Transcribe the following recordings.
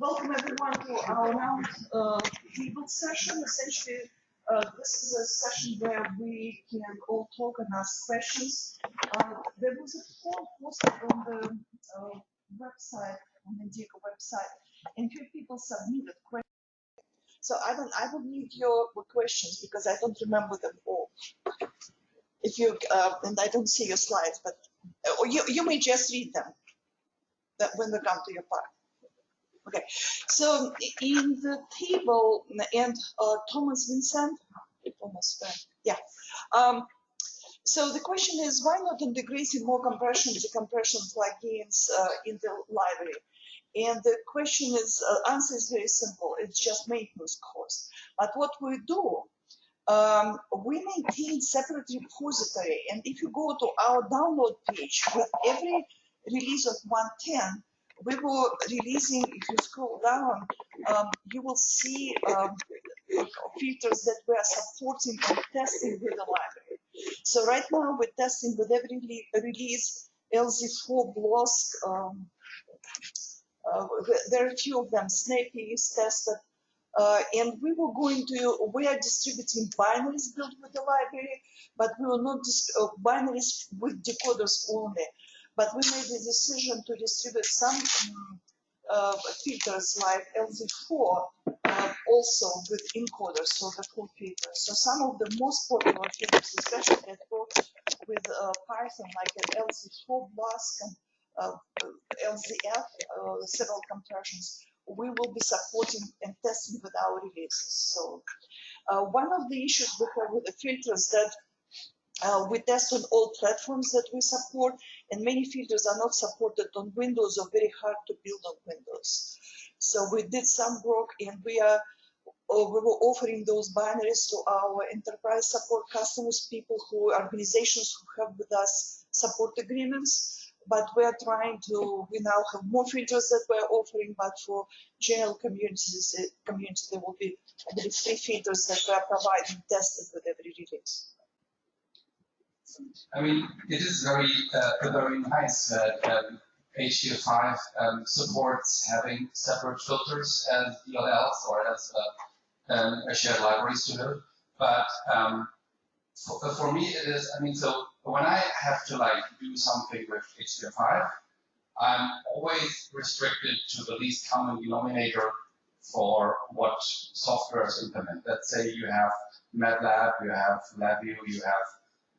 Welcome everyone to our round table session. Essentially, this is a session where we can all talk and ask questions. There was a form posted on the website, on the Indigo website, and few people submitted questions. So I will need your questions because I don't remember them all. If you and I don't see your slides, but you may just read them when we come to your part. Okay, so in the table, and Thomas Vincent, so the question is, why not integrating more compression, decompression plugins in the library? And the question is, answer is very simple. It's just maintenance cost. But what we do, we maintain separate repository. And if you go to our download page with every release of 110, we were releasing, if you scroll down, you will see filters that we are supporting and testing with the library. So right now we're testing with every release LZ4 BLOSK. There are a few of them. Snappy is tested. And we are distributing binaries built with the library, but we will not binaries with decoders only. But we made the decision to distribute some filters like LZ4 also with encoders, so the full filters. So some of the most popular filters, especially that work with Python, like an LZ4 BLOSK and LZF, several compressions, we will be supporting and testing with our releases. So one of the issues we have with the filters that we test on all platforms that we support, and many filters are not supported on Windows or very hard to build on Windows. So we did some work, and we were offering those binaries to our enterprise support customers, organizations who have with us support agreements. But we are trying to, we now have more filters that we're offering, but for general communities, there will be, I believe, 3 filters that we are providing tested with every release. I mean, it is very nice that HDF5 supports having separate filters as DLLs or as a shared libraries to do. But for me, it is, I mean, so when I have to like do something with HDF5, I'm always restricted to the least common denominator for what softwares implement. Let's say you have MATLAB, you have LabVIEW, you have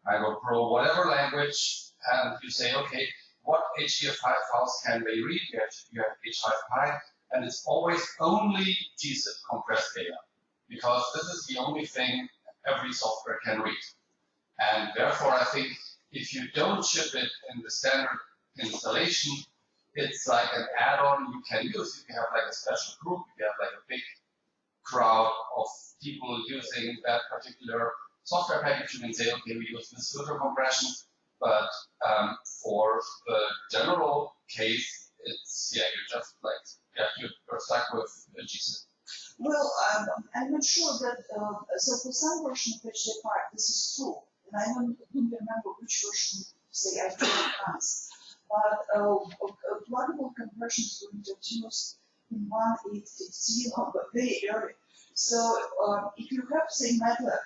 iGo Pro, whatever language, and you say, okay, what HDF5 files can they read? You have H5Py, and it's always only gzip compressed data, because this is the only thing every software can read. And therefore, I think if you don't ship it in the standard installation, it's like an add-on you can use. If you have like a special group, if you have like a big crowd of people using that particular software package, you can say, okay, we use this filter compression, but for the general case, it's, yeah, you're just like, yeah, you're stuck with a gzip. Well, I'm not sure that, so for some version of HDF5, this is true, and I don't remember which version, say, I did advance, but pluggable conversions were introduced in 1.8.15, but very early. So if you have, say, MATLAB,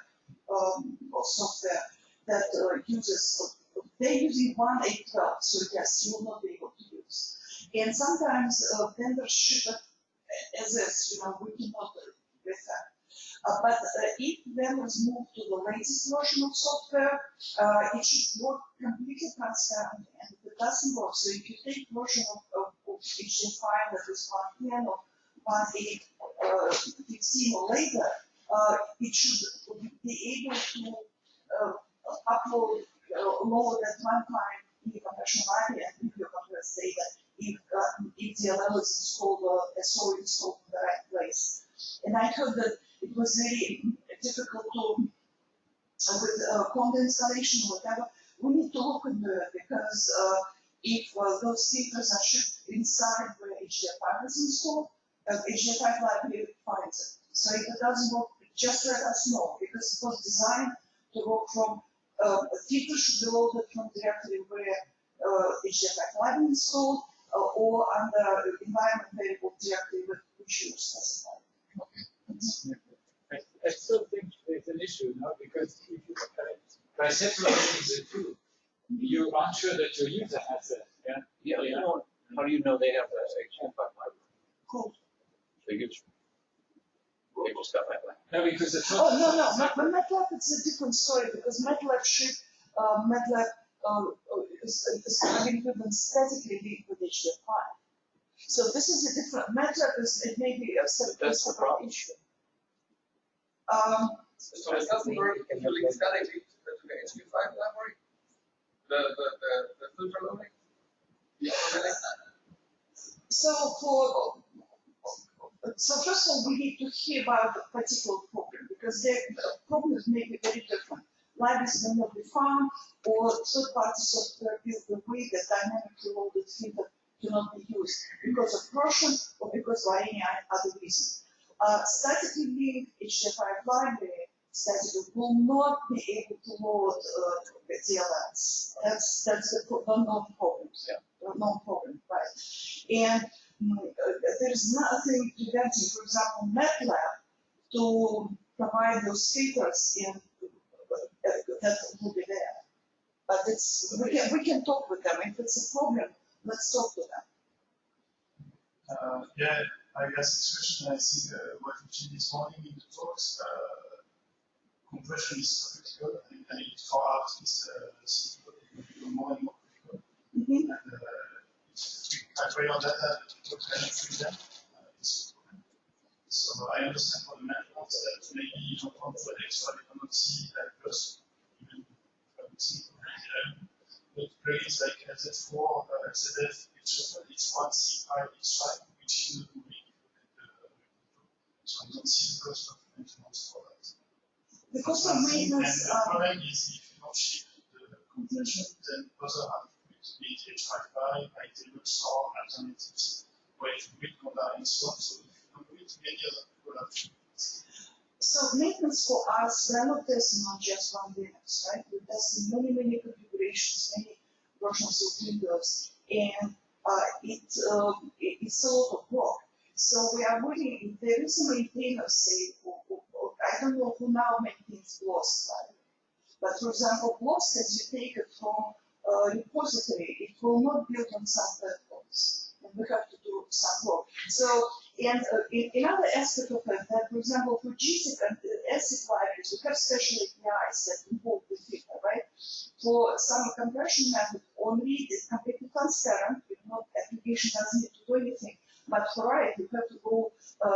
or software that uses, they're using 1.8.12, so yes, you will not be able to use. And sometimes vendors ship it as is, we cannot with that. But if vendors move to the latest version of software, it should work completely transparent, and if it doesn't work, so if you take version of HDF5 that is 1.10 or 1.8.15 or later, it should be able to upload, load at one time in the compression library and give you compressed data if DLL is installed or SO installed in the right place. And I heard that it was very difficult to, with content installation or whatever, we need to look into it because if those filters are shipped inside where HDF5 is installed, HDF5 library finds it. So if it doesn't work, just let us know, because it was designed to work from, filters should be loaded from directly where HDF5 library installed, or under environment variable directive which you specify. I still think it's an issue, no? Because if you, by separating the two, you're unsure that your user has that. Yeah, you know, how do you know they have the HDF5 library? Cool. They just got that way. No, because it's Oh, no. MATLAB, it's a different story because MATLAB should, MATLAB is having equivalent statically linked with HDF5. So this is a different, MATLAB is, it may be a separate issue. So it doesn't work if you link statically to the HDF5 library? The filter loading? So first of all, we need to hear about the particular problem because the problems may be very different. Libraries may not be found, or third-party software built the way that dynamically loaded filter cannot be used because of corruption or because by any other reason. Statically linked HDF5 library statically will not be able to load the DLLs. That's the known problem. Yeah. Known problem, right? And there is nothing preventing, for example, MATLAB to provide those filters in that will be there. But it's we can talk with them. If it's a problem, let's talk to them. Yeah, I guess the question I think what we did this morning in the talks, compression is so critical, and for artists, it will become more and more critical. Mm-hmm. And I try on that to kind of free them. So I understand for the methods that maybe you don't want for extra dependency like plus, even but plugins like LZ4, ZF, it's one C5 each time, which is not moving. So I don't see the cost of maintenance for that. The cost of maintenance. And the problem is if you don't ship the compression, then other have be it H55, tables, or alternatives, where if you build Conda and so on. So if you don't do it, many other people have to. So maintenance for us, we're not testing on just one Linux, right? We're testing many configurations, many versions of Windows, and it's a lot of work. So we are waiting. If there is a maintainer, say, I don't know who now maintains BLOS, but for example, BLOS, as you take it from repository, it will not build on some platforms, and we have to do some work. So, and another aspect of it, that for example, for GZIP and ASIC libraries, we have special APIs that involve the filter, right? For some compression method, on read is completely transparent, application doesn't need to do anything. But for write, you have to go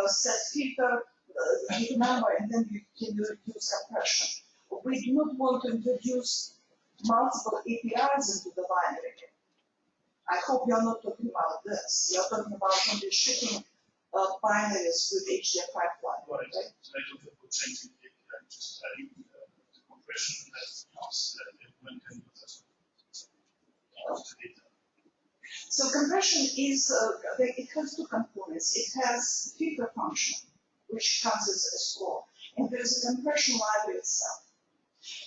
set filter, give a number, and then you can use compression. We do not want to introduce multiple APIs into the binary. I hope you're not talking about this. You're talking about only shipping binaries with HDF5 line, right? I don't have to change the API, just adding the compression that counts that everyone can use as well. So compression is, it has two components. It has filter function, which comes as a score, and there's a compression library itself.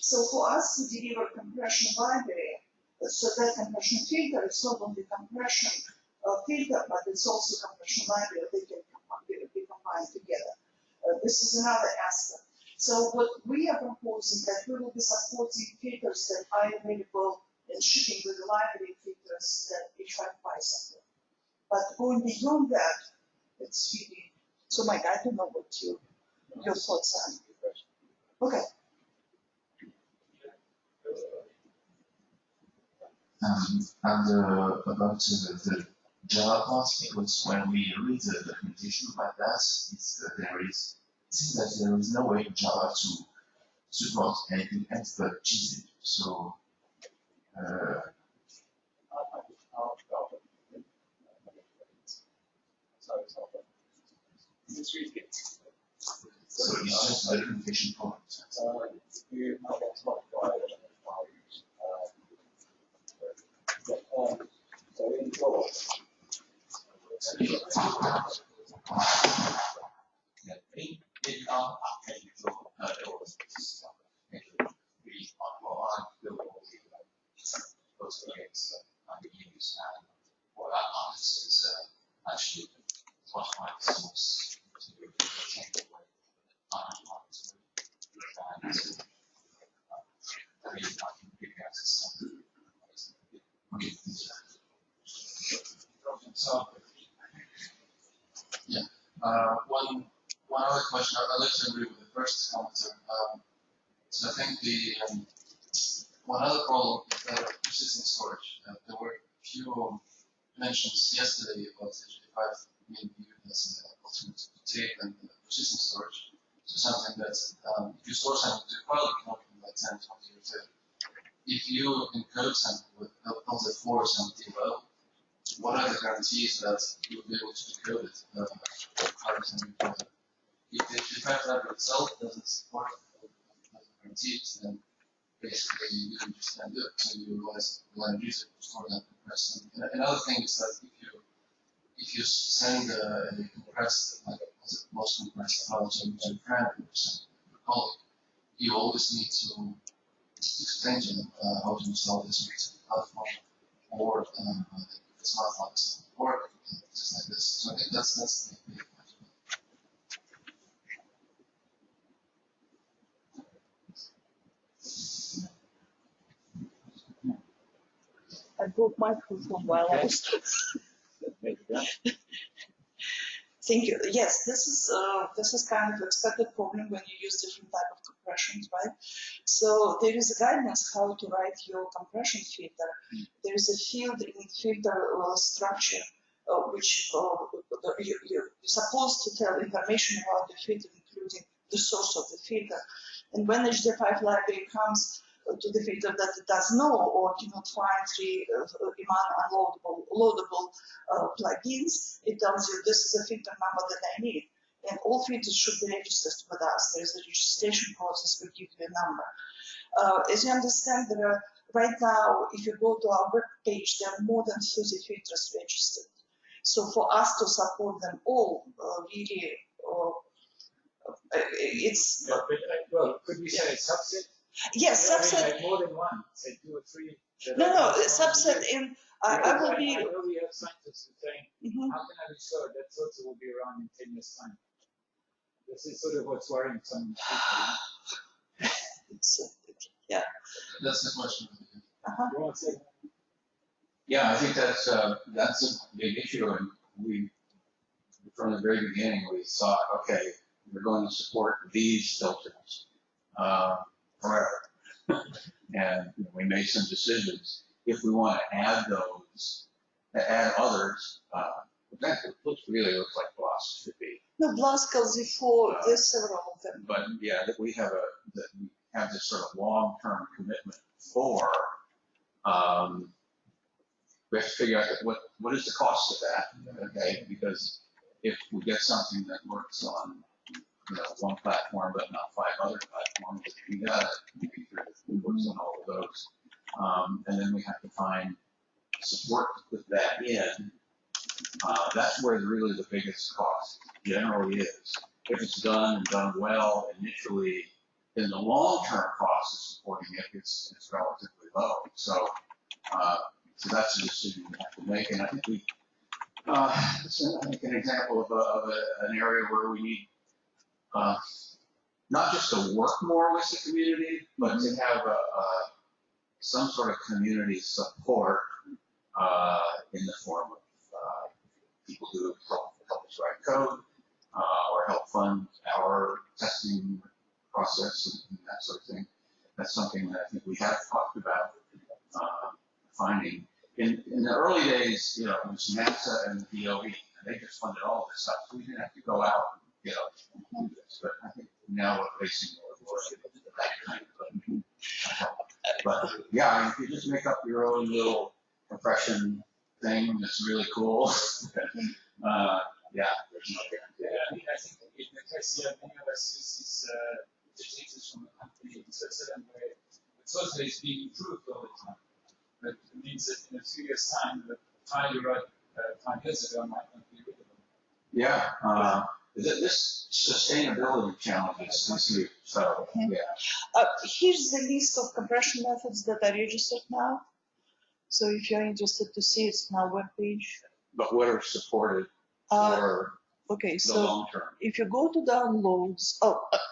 So for us to deliver compression library, so that compression filter is not only compression filter, but it's also compression library. They can be combined together. This is another aspect. So what we are proposing that we will be supporting filters that are available in shipping with the library filters that H5 support. But going beyond that, it's really, so Mike, I don't know what your thoughts are. Okay. About the Java part, because when we read the documentation about that, it seems that there is no way in Java to support anything else but GZIP. So so it's just a documentation point. that context is actually what my source to change the way and I can give access. Okay. So, yeah, one other question. I'd like to agree with the first commenter. So I think one other problem is persistent storage. There were a few mentions yesterday about HDF5 being viewed as an alternative to tape and persistent storage. So something that if you store something to a file, you can open it by 10, 20 years later. If you encode something with LZ4 or something, well, what are the guarantees that you'll be able to decode it? If the HDF5 library itself doesn't support guarantees, then basically you can just end it. So you realize the land user to store that compressed. And another thing is that if you send a compressed, like most compressed file to a friend or some colleague, you always need to explain to them how to install this platform, or if it's not like or just like this. So I think that's the big question. I broke my microphone while I was Thank you. Yes, this is kind of expected problem when you use different type of compressions, right? So there is a guidance how to write your compression filter. There is a field in filter structure which you're supposed to tell information about the filter, including the source of the filter. And when HDF5 library comes to the filter that it does know or cannot find three loadable plugins, it tells you this is a filter number that I need. And all filters should be registered with us. There is a registration process, we give you a number. As you understand, there are, right now, if you go to our web page, there are more than 30 filters registered. So for us to support them all, really, it's... Yeah, but, well, could we say a subset? Yes, subset. Like more than one, say 2 or 3. No, subset in. I will be. I know we have scientists who are saying, how can I be sure that filter will be around in 10 years' time? This is sort of what's worrying some people. Yeah. That's the question. You want to say? Yeah, I think that's a big issue, and we, from the very beginning, we thought, okay, we're going to support these filters forever, and we made some decisions. If we want to add those, add others, that really looks like BLAS should be. No, BLAS goes before. There's several of them. But yeah, that we have this sort of long-term commitment for. We have to figure out what is the cost of that, okay? Because if we get something that works on one platform but not 5 other platforms, we got to make sure it works on all of those. And then we have to find support to put that in. That's where really the biggest cost generally is. If it's done and done well initially, then the long-term cost of supporting it is relatively low. So that's a decision we have to make. And I think an example of an area where we need not just to work more with the community, but to have some sort of community support in the form of people who help us write code or help fund our testing process and that sort of thing. That's something that I think we have talked about finding. In the early days, it was NASA and the DOE, and they just funded all this stuff. So we didn't have to go out and do this. But I think now we're facing more that kind of help. But yeah, I mean, if you just make up your own little compression thing that's really cool, there's no guarantee. Yeah, I mean, I think in the case here, many of us use these digitators from a company in Switzerland where the software is being improved all the time. But it means that in a few years' time, the file you wrote 5 years ago might not be readable. Yeah. This sustainability challenge is huge. So, yeah. Here's the list of compression methods that are registered now. So if you're interested to see, it's now web page. But what are supported Uh, for okay, the so long term? if you go to downloads,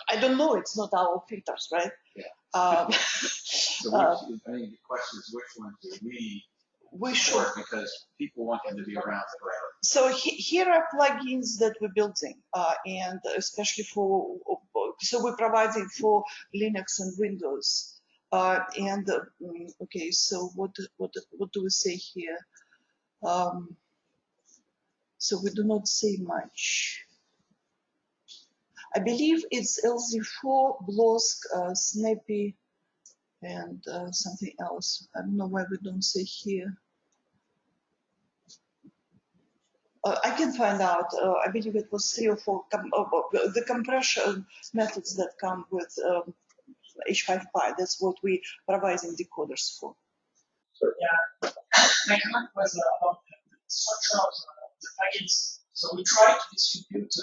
I don't know, it's not our filters, right? Yeah. I So think the question is, which ones do we should. support, because people want them to be around forever? So here are plugins that we're building, and especially so we're providing for Linux and Windows. Okay, so what do we say here? So we do not say much. I believe it's LZ4, BLOSK, Snappy, and something else. I don't know why we don't say here. I can find out. I believe it was 3 or 4 the compression methods that come with H5. That's what we providing decoders for. Yeah, my comment was about the structure of the plugins. So we try to distribute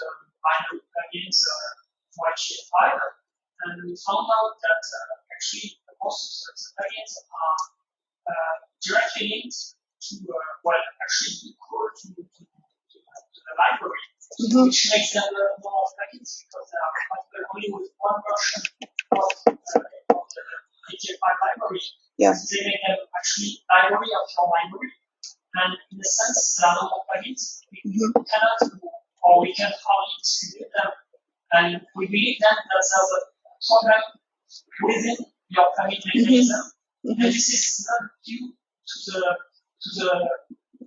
binary plugins for HDF5, and we found out that actually most of the plugins are directly linked to, actually equal to the library, which makes them more plugins because they are compatible only with one version of the HDF5 library. Yeah. They make them actually library of your library, and in a sense, there are no more plugins. We cannot, or we can hardly distribute them, and we believe then that there's a problem within your plugin mechanism, and this is not due to the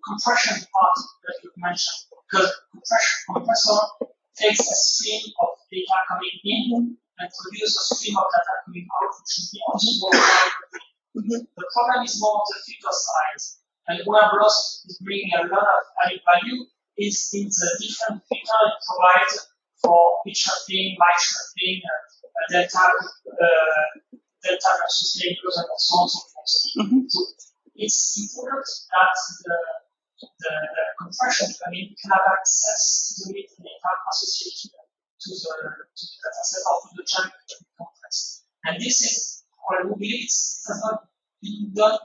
compression part that you mentioned, because compressor takes a stream of data coming in and produces a stream of data coming out, which should be also more. The problem is more on the filter side, and where BLOSK is bringing a lot of added value is in the different filter it provides for pitch shuffling, mic shuffling, delta versus labels, and so on and so forth. So it's important that the compression plugin can have access to the metadata associated to the data set or to the chunk that we compress. And this is where we believe it has not been done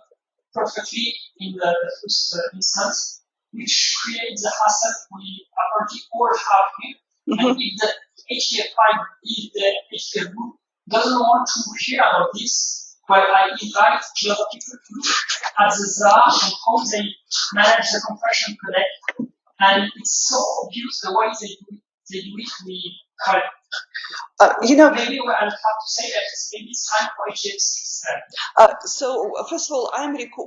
perfectly in the first instance, which creates the hassle we apparently all have here. And if the HDF5, if the HDF group doesn't want to hear about this, well, I invite the other people to look at the ZAR and how they manage the compression connect. And it's so obvious the way they do it, we call it. Maybe I'll have to say that maybe it's time for HDF6. So first of all,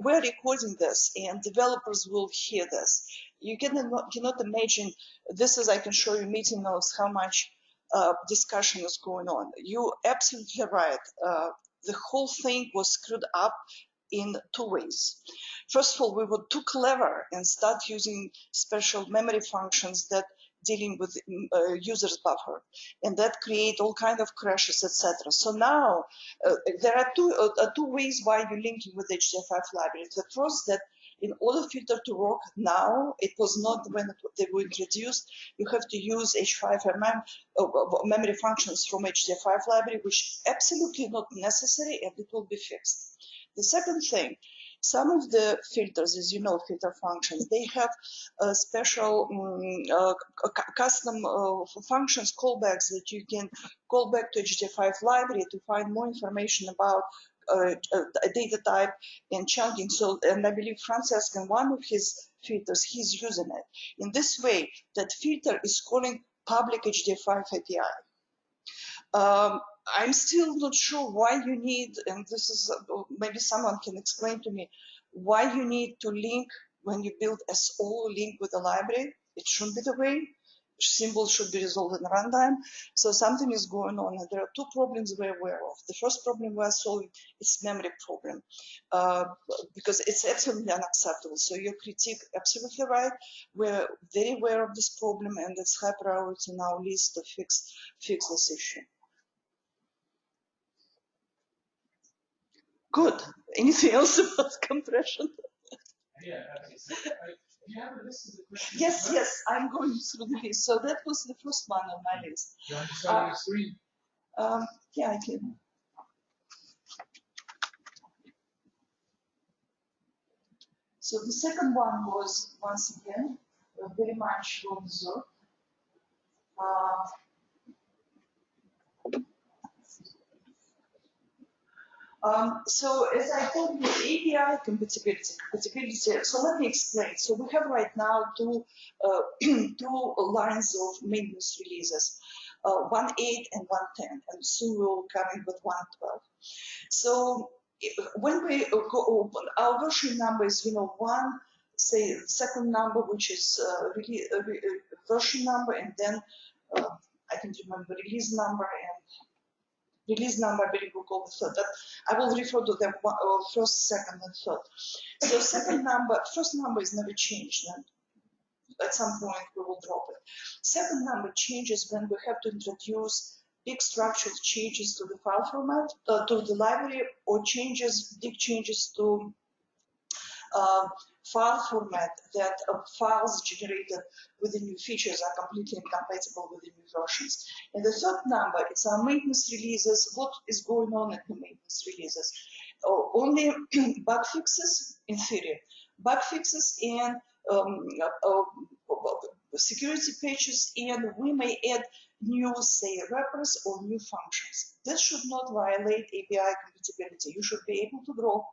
we're recording this, and developers will hear this. You cannot imagine. This is, I can show you meeting notes, how much discussion is going on. You're absolutely right. The whole thing was screwed up in 2 ways. First of all, we were too clever and start using special memory functions that dealing with users buffer, and that create all kind of crashes, etc. So now there are two ways why you're linking with HDF5 library. The first, that in order filter to work now, it was not when they were introduced, you have to use H5 memory functions from HDF5 library, which absolutely not necessary, and it will be fixed. The second thing, some of the filters, as you know, filter functions, they have special custom functions, callbacks, that you can call back to HDF5 library to find more information about data type and chunking. So, and I believe Francesc, in one of his filters, he's using it. In this way, that filter is calling public HDF5 API. I'm still not sure why you need, and this is, maybe someone can explain to me, why you need to link when you build SO link with the library. It shouldn't be the way. Symbols should be resolved in runtime. So something is going on, and there are 2 problems we're aware of. The first problem we're solving is memory problem, because it's absolutely unacceptable. So your critique, absolutely right. We're very aware of this problem, and it's high priority in our list to fix this issue. Good. Anything else about compression? Yeah, okay. So, do you have a list of the questions? Yes, I'm going through the list. So that was the first one on my list. Do you want to show your screen? Yeah, I can. So the second one was, once again, very much well deserved. So as I told you, API compatibility. So let me explain. So we have right now two lines of maintenance releases, 1.8 and 1.10, and soon we'll come in with 1.12. So when we go open, our version number is, one, say, second number, which is really version number, and then I can remember release number and release number, I believe we'll go with third. But I will refer to them first, second, and third. So first number is never changed, and at some point we will drop it. Second number changes when we have to introduce big structural changes to the file format, to the library, or big changes to file format that files generated with the new features are completely incompatible with the new versions. And the third number, it's our maintenance releases. What is going on at the maintenance releases? Only bug fixes, in theory, bug fixes and security patches, and we may add new, say, wrappers or new functions. This should not violate API compatibility. You should be able to draw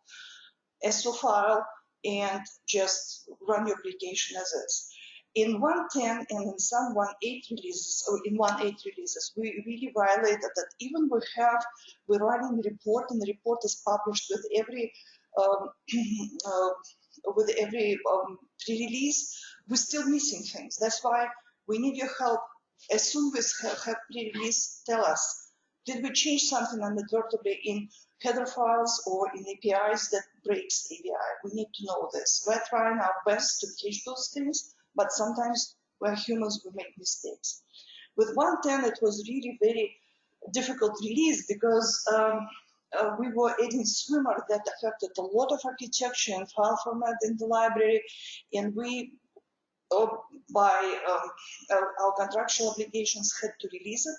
SO file and just run your application as is. In 1.10 and in some 1.8 releases, or in 1.8 releases, we really violated that. Even we're running a report, and the report is published with every pre-release. We're still missing things. That's why we need your help. As soon as we have pre-release, tell us, did we change something inadvertently in header files or in APIs that breaks API? We need to know this. We're trying our best to catch those things, but sometimes we're humans, we make mistakes. With 1.10, it was really very difficult release because we were adding swimmer that affected a lot of architecture and file format in the library, and we, by our contractual obligations, had to release it,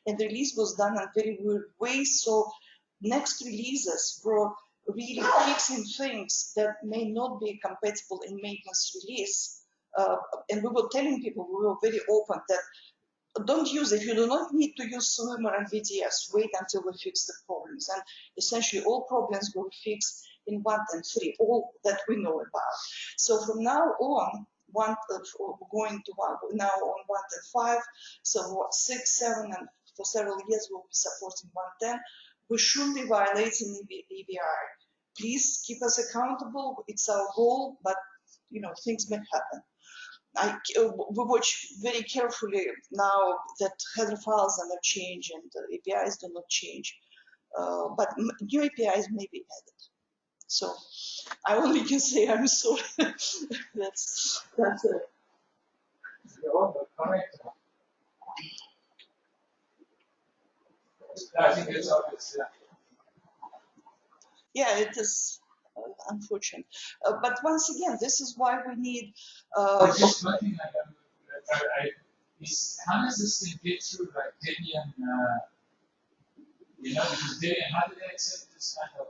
and the release was done in very weird ways. So next releases were really fixing things that may not be compatible in maintenance release. And we were telling people, we were very open that don't use it. You do not need to use Swimmer and VDS. Wait until we fix the problems. And essentially all problems were fixed in 1.3, all that we know about. So from now on, going to now on 1.5, so 6, 7, and for several years we'll be supporting 1.10. We're surely violating ABI. Please keep us accountable. It's our goal, but things may happen. We watch very carefully now that header files are not changed and APIs do not change, but new APIs may be added. So I only can say I'm sorry. that's it. I think it's obvious. Yeah, it is unfortunate. But once again, this is why we need. Just one thing is how does this thing get through like Debian? Because Debian, how do they accept this kind of?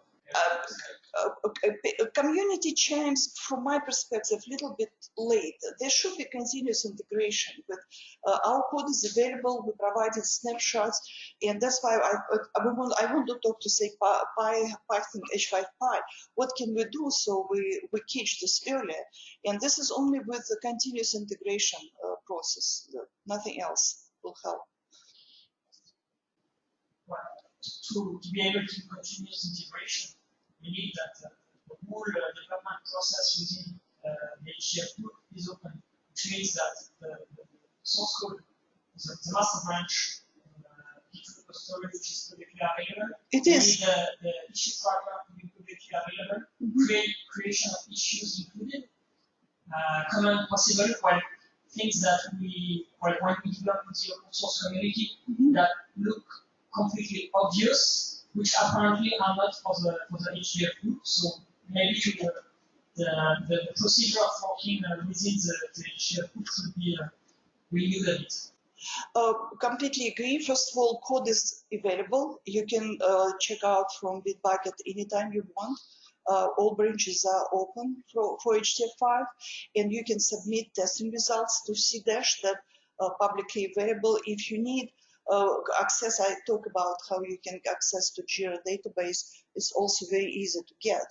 Community chimes, from my perspective, a little bit late. There should be continuous integration, but our code is available. We provided snapshots, and that's why I want to talk to say Python H5 Pi. What can we do so we catch this earlier? And this is only with the continuous integration process. Nothing else will help. Well, to be able to continuous integration, we need that the whole development process within the HDF is open, which means that the source code, the master branch, GitHub repository, which is publicly available. It is. We need the issue tracker to be publicly available, creation of issues included, command possible, things that when we develop with the open source community that look completely obvious, which apparently are not for the HDF group. So maybe the procedure of working within the HDF group should be renewed a bit. Completely agree. First of all, code is available. You can check out from Bitbucket anytime you want. all branches are open for HDF5, and you can submit testing results to CDash that are publicly available. If you need access, I talk about how you can access to Jira database. It's also very easy to get.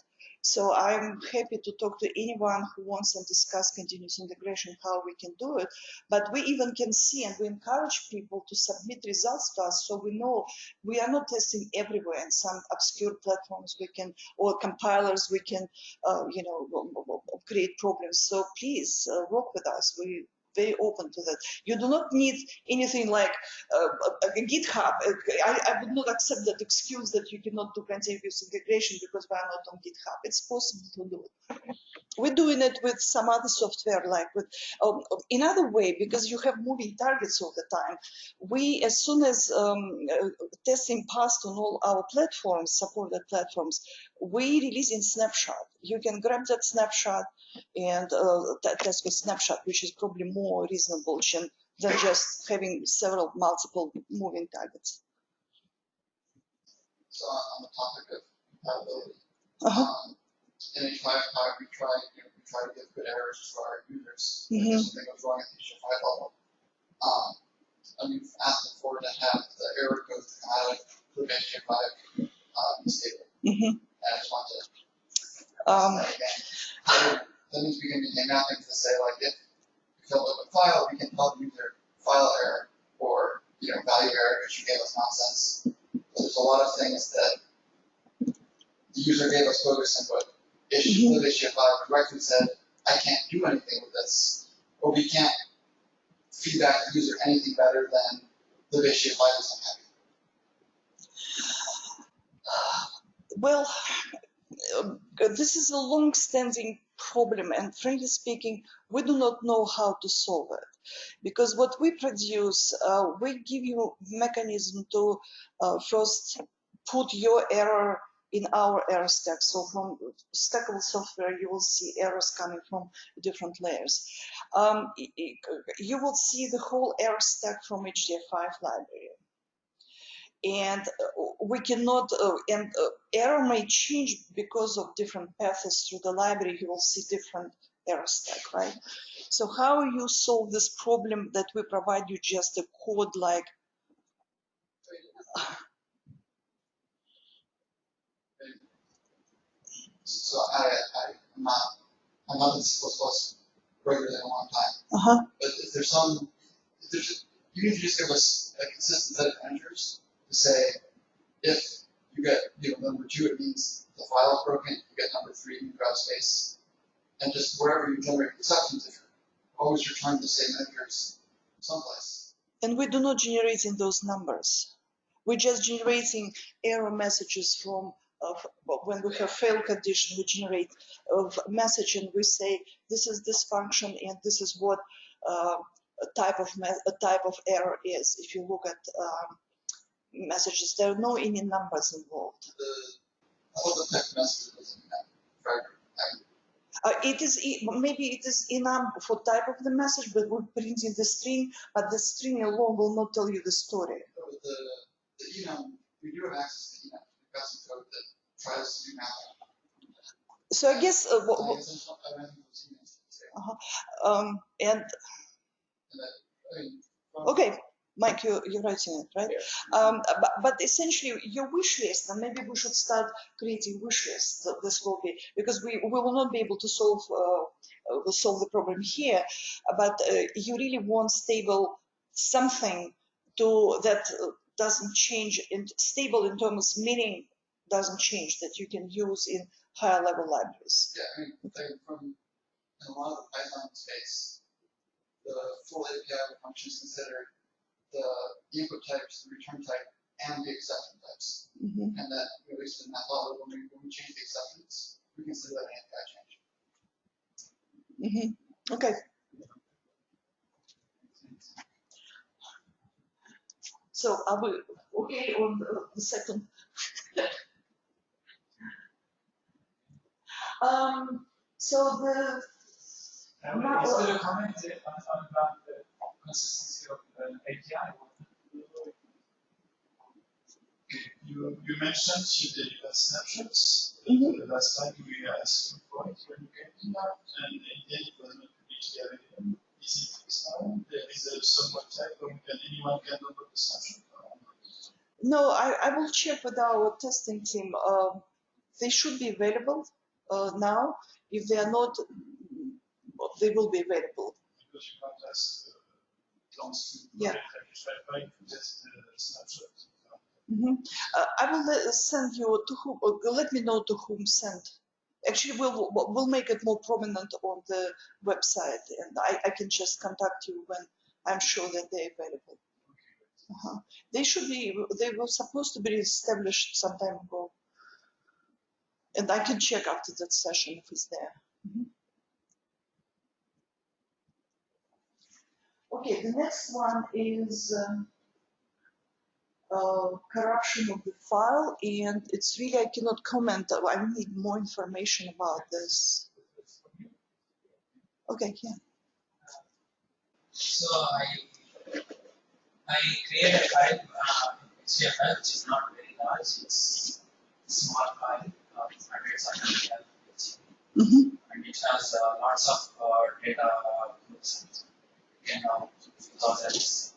So I'm happy to talk to anyone who wants to discuss continuous integration, how we can do it. But we even can see, and we encourage people to submit results to us, so we know we are not testing everywhere. And some obscure platforms we can, or compilers, we can, create problems. So please work with us. We very open to that. You do not need anything like a GitHub. I would not accept that excuse that you cannot do continuous integration because we are not on GitHub. It's possible to do it. We're doing it with some other software, like with another way, because you have moving targets all the time. We, as soon as testing passed on all our platforms, supported platforms, we release in snapshot. You can grab that snapshot and test with snapshot, which is probably more reasonable than just having multiple moving targets. So on the topic of compatibility, in H5 we try to give good errors to our users. If something goes wrong at the HDF5 level, and we've asked them to have the error code to come out of HDF5 be stable. I just want to again. That means we can maintain mappings to say, like, if we fill up a file, we can tell the user file error or value error because you gave us nonsense. So there's a lot of things that the user gave us bogus input. HDF5 correctly said, I can't do anything with this, or we can't feedback the user anything better than the HDF5 is unhappy. Well, this is a long-standing problem, and frankly speaking, we do not know how to solve it. Because what we produce, we give you mechanism to first put your error in our error stack. So from stackable software, you will see errors coming from different layers. You will see the whole error stack from HDF5 library. And we cannot, error may change because of different paths through the library. You will see different error stack, right? So how you solve this problem that we provide you just a code like so I'm not in C++ regularly in a long time. But if there's you need to just give us a consistent set of integers to say, if you get number 2, it means the file is broken. You get number 3, you grab space, and just wherever you generate exceptions, if you're always return the same integers someplace. And we do not generate in those numbers. We're just generating error messages from when we have fail condition. We generate a message and we say this is this function and this is what a type of error is. If you look at messages, there are no any numbers involved. The text message doesn't matter. Maybe it is enum for type of the message, but we're printing the string, but the string alone will not tell you the story. The enum, we do have access to enum. We've got some code that tries to do mapping. So I guess okay, Mike, you're writing it, right? Yeah. But essentially, your wish list, and maybe we should start creating wish lists. This will be, because we will not be able to solve the problem here, but you really want stable something that doesn't change, stable in terms of meaning doesn't change, that you can use in higher level libraries. Yeah, I mean, from in a lot of the Python space, the full API functions consider the input types, the return type, and the exception types. And that, at least in that level, when we change the exceptions, we consider that an API change. Okay. So are we okay on the second? So the is there a comment on the consistency of API? You mentioned you deliver snapshots. The last time we asked for it when you came to that, and again it was not publicly available. Is it fixed now? There is some website where anyone can download the snapshot? No, I will check with our testing team. They should be available now. If they are not, they will be available. Because you can't ask downstream Yeah. to test the snapshot. I will send you to whom. Let me know to whom send. Actually, we'll make it more prominent on the website, and I can just contact you when I'm sure that they're available. They should be. They were supposed to be established some time ago, and I can check after that session if it's there. Okay, the next one is corruption of the file, and it's really I cannot comment. I need more information about this. Okay, yeah. So I created a file, HDF5, which is not very large. It's a small file, 100 and it has lots of data groups. You know, thousands.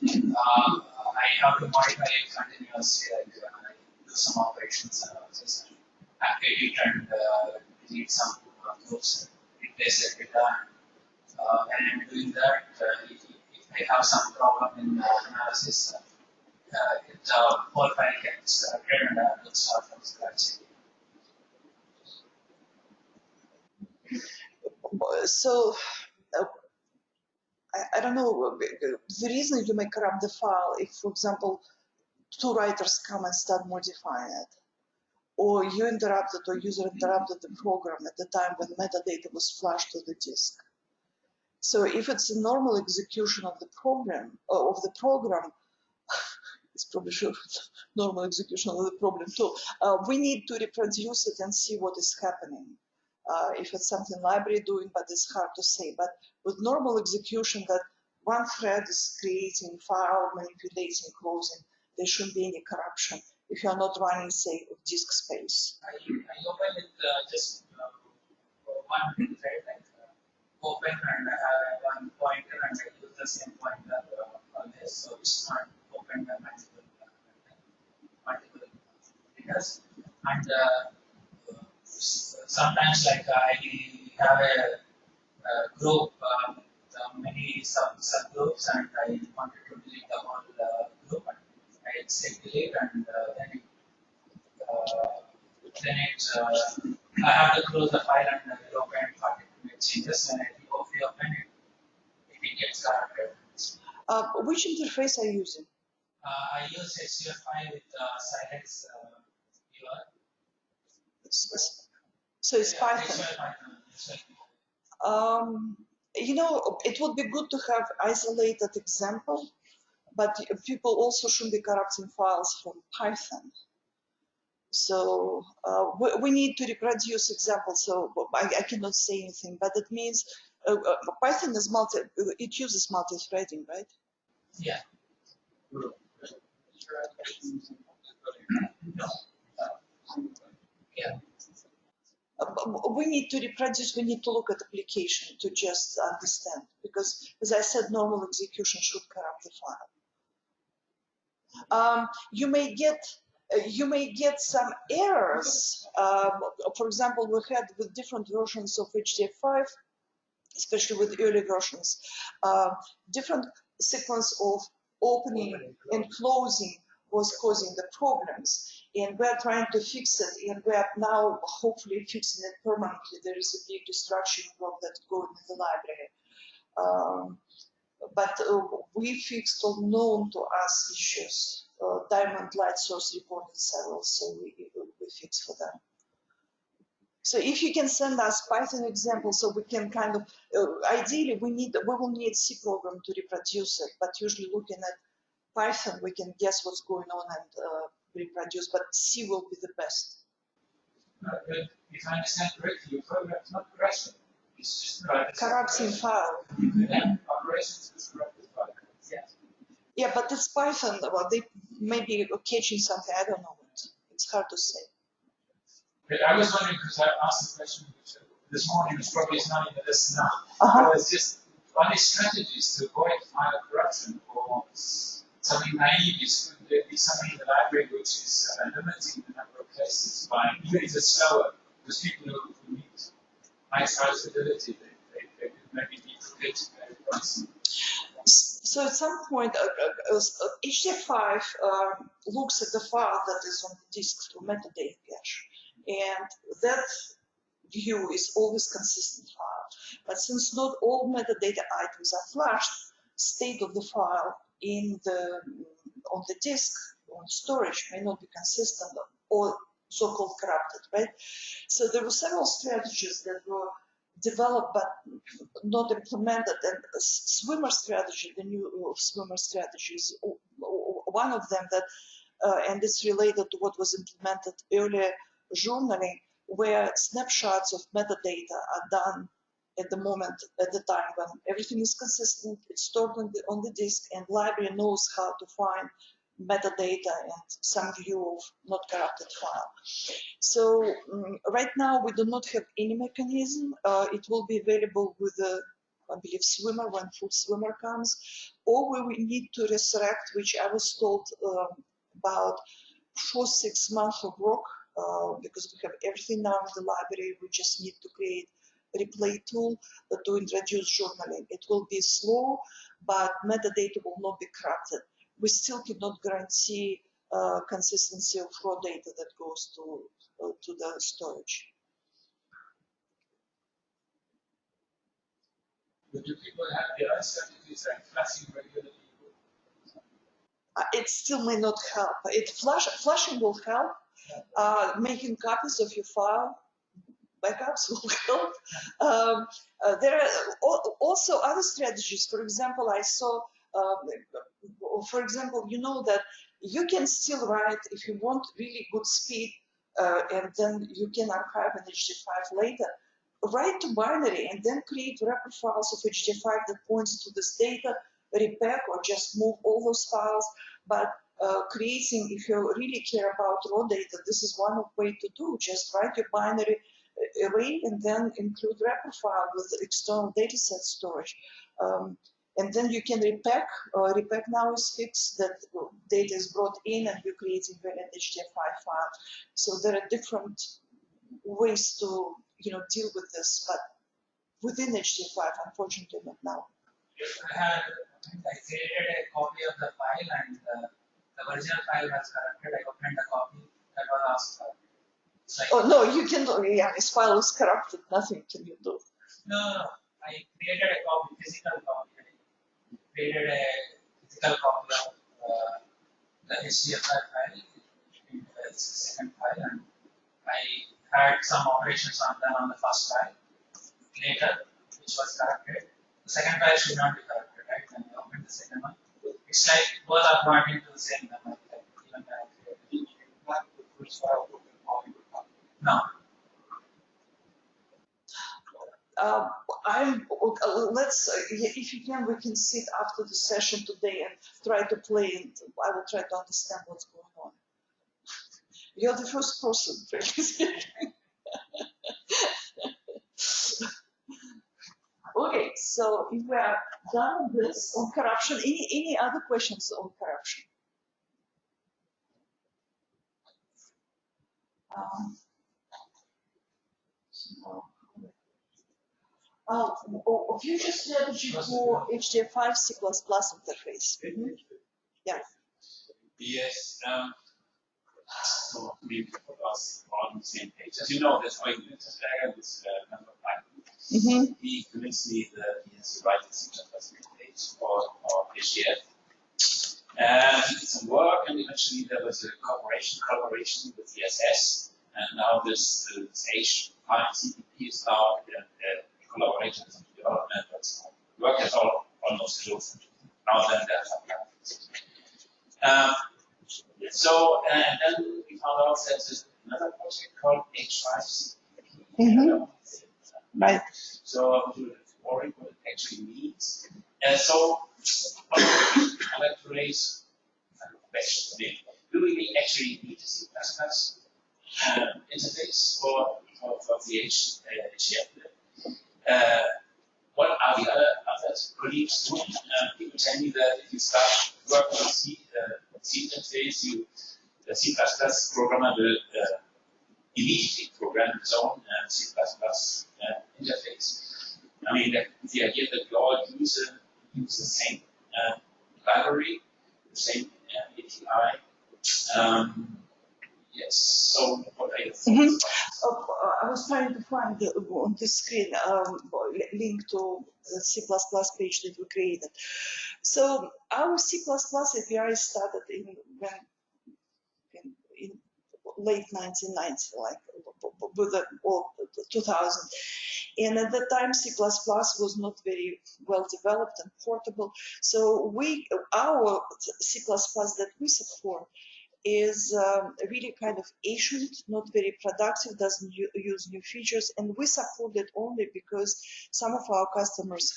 I have to modify it continuously, like do some operations and just edit and delete some groups, replace the data. When I'm doing that, if I have some problem in analysis, the whole file gets read and I will start from scratch. So I don't know, the reason you may corrupt the file if, for example, two writers come and start modifying it, or you interrupted or user interrupted the program at the time when metadata was flashed to the disk. So if it's a normal execution of the program, it's probably sure normal execution of the problem too. We need to reproduce it and see what is happening. If it's something library doing, but it's hard to say. But with normal execution, that one thread is creating file, manipulating, closing, there shouldn't be any corruption if you are not running, say, disk space. I open it just one thread, like open, and I have one pointer, and I use the same pointer on this, so it's not open by multiple because, and sometimes like I have a group, many subgroups, and I wanted to delete the whole group, and I say delete, and then I have to close the file and open it for it to make changes. When I open it, it gets corrupted. Which interface are you using? I use HDF5 with Silex UI. So it's Python. You know, it would be good to have isolated example, but people also shouldn't be corrupting files from Python. So we need to reproduce examples. So I cannot say anything, but it means Python is it uses multi-threading, right? Yeah. No. Yeah. We need to reproduce, we need to look at application to just understand, because as I said, normal execution should corrupt the file. You may get some errors. For example, we had with different versions of HDF5, especially with early versions, different sequence of opening and closing was causing the problems. And we're trying to fix it, and we're now hopefully fixing it permanently. There is a big destruction work that's going in the library. But we fixed all known to us issues. Diamond Light Source reported several, so we fix for them. So if you can send us Python examples, so we can kind of, ideally we will need C program to reproduce it, but usually looking at Python, we can guess what's going on and reproduce, but C will be the best. If I understand correctly, your program is not corruption. It's just corrupting file. And operations is corrupted file. Yes. Yeah, but it's Python. Well, maybe catching something. I don't know. It's hard to say. I was wondering, because I asked the question this morning, which probably is not in the list now. It was just, are there strategies to avoid file corruption or something naive? Could there be something in the library which is limiting the number of places by, even if it's slower, because people who need high file fidelity, they could maybe be prepared to pay the price. So at some point, HDF5 looks at the file that is on the disk through metadata cache, and that view is always consistent file. But since not all metadata items are flashed, state of the file on the disk, on storage, may not be consistent or so-called corrupted, right? So there were several strategies that were developed but not implemented, and swimmer strategy, the new swimmer strategy is one of them that, and it's related to what was implemented earlier, journaling, where snapshots of metadata are done at the moment, at the time when everything is consistent, it's stored on the disk, and library knows how to find metadata and some view of not corrupted file. So right now we do not have any mechanism. It will be available with the, I believe, swimmer when full swimmer comes, or we will need to resurrect, which I was told about 4-6 months of work, because we have everything now in the library. We just need to create a replay tool to introduce journaling. It will be slow, but metadata will not be corrupted. We still cannot guarantee consistency of raw data that goes to the storage. But do people have their own strategies like flashing regularly? It still may not help. Flashing will help. Making copies of your file, backups will help. There are also other strategies. For example, I saw, for example, you know that you can still write if you want really good speed, and then you can archive in HDF5 later. Write to binary and then create wrapper files of HDF5 that points to this data, repack or just move all those files. But creating, if you really care about raw data, this is one way to do. Just write your binary array and then include wrapper file with external dataset storage. And then you can repack. Repack now is fixed, that data is brought in and you create a valid HDF5 file. So there are different ways to deal with this, but within HDF5, unfortunately not now. I created a copy of the file and the original file was corrupted. I opened a copy that was asked for. Like, oh no, you can do. Yeah, this file is corrupted. Nothing can you do. No. I created a copy, physical copy. I created a physical copy of the HDF5 file. It's the second file, and I had some operations on them on the first file later, which was corrected. The second file should not be corrected, right? When I open the second one, it's like both are pointing to the same number. Like even when I created not the first file open all your copy. No. Let's, if you can, we can sit after the session today and try to play, and I will try to understand what's going on. You're the first person, frankly speaking. Okay, so if we are done with this on corruption, any other questions on corruption? Future strategy for HDF5 C++ interface. Yeah. Yes. So we put us on the same page. As you know, there's always an interfere with number 5. He convinced me that he has to write a C++ page for HDF. And he did some work, and eventually there was a collaboration with the SS, and now this H5 CPP is now collaborating with the development, but the work has almost closed. Now then there's so, and then we found out that there's another project called H5 CPP. Right. So I was exploring what it actually means. And so I'd like to raise question. I mean, do we actually need a C++ interface for the HDF? What are the other colleagues doing? People tell me that if you start working on C interface, the C++ programmer will immediately program his own C++ interface. I mean, the idea that we all use the same library, the same API. Yes. So, what are your thoughts? I was trying to find on the screen link to the C++ page that we created. So our C++ API started in late 1990, like with the 2000. And at that time, C++ was not very well developed and portable. So our C++ that we support is really kind of ancient, not very productive, doesn't use new features, and we support it only because some of our customers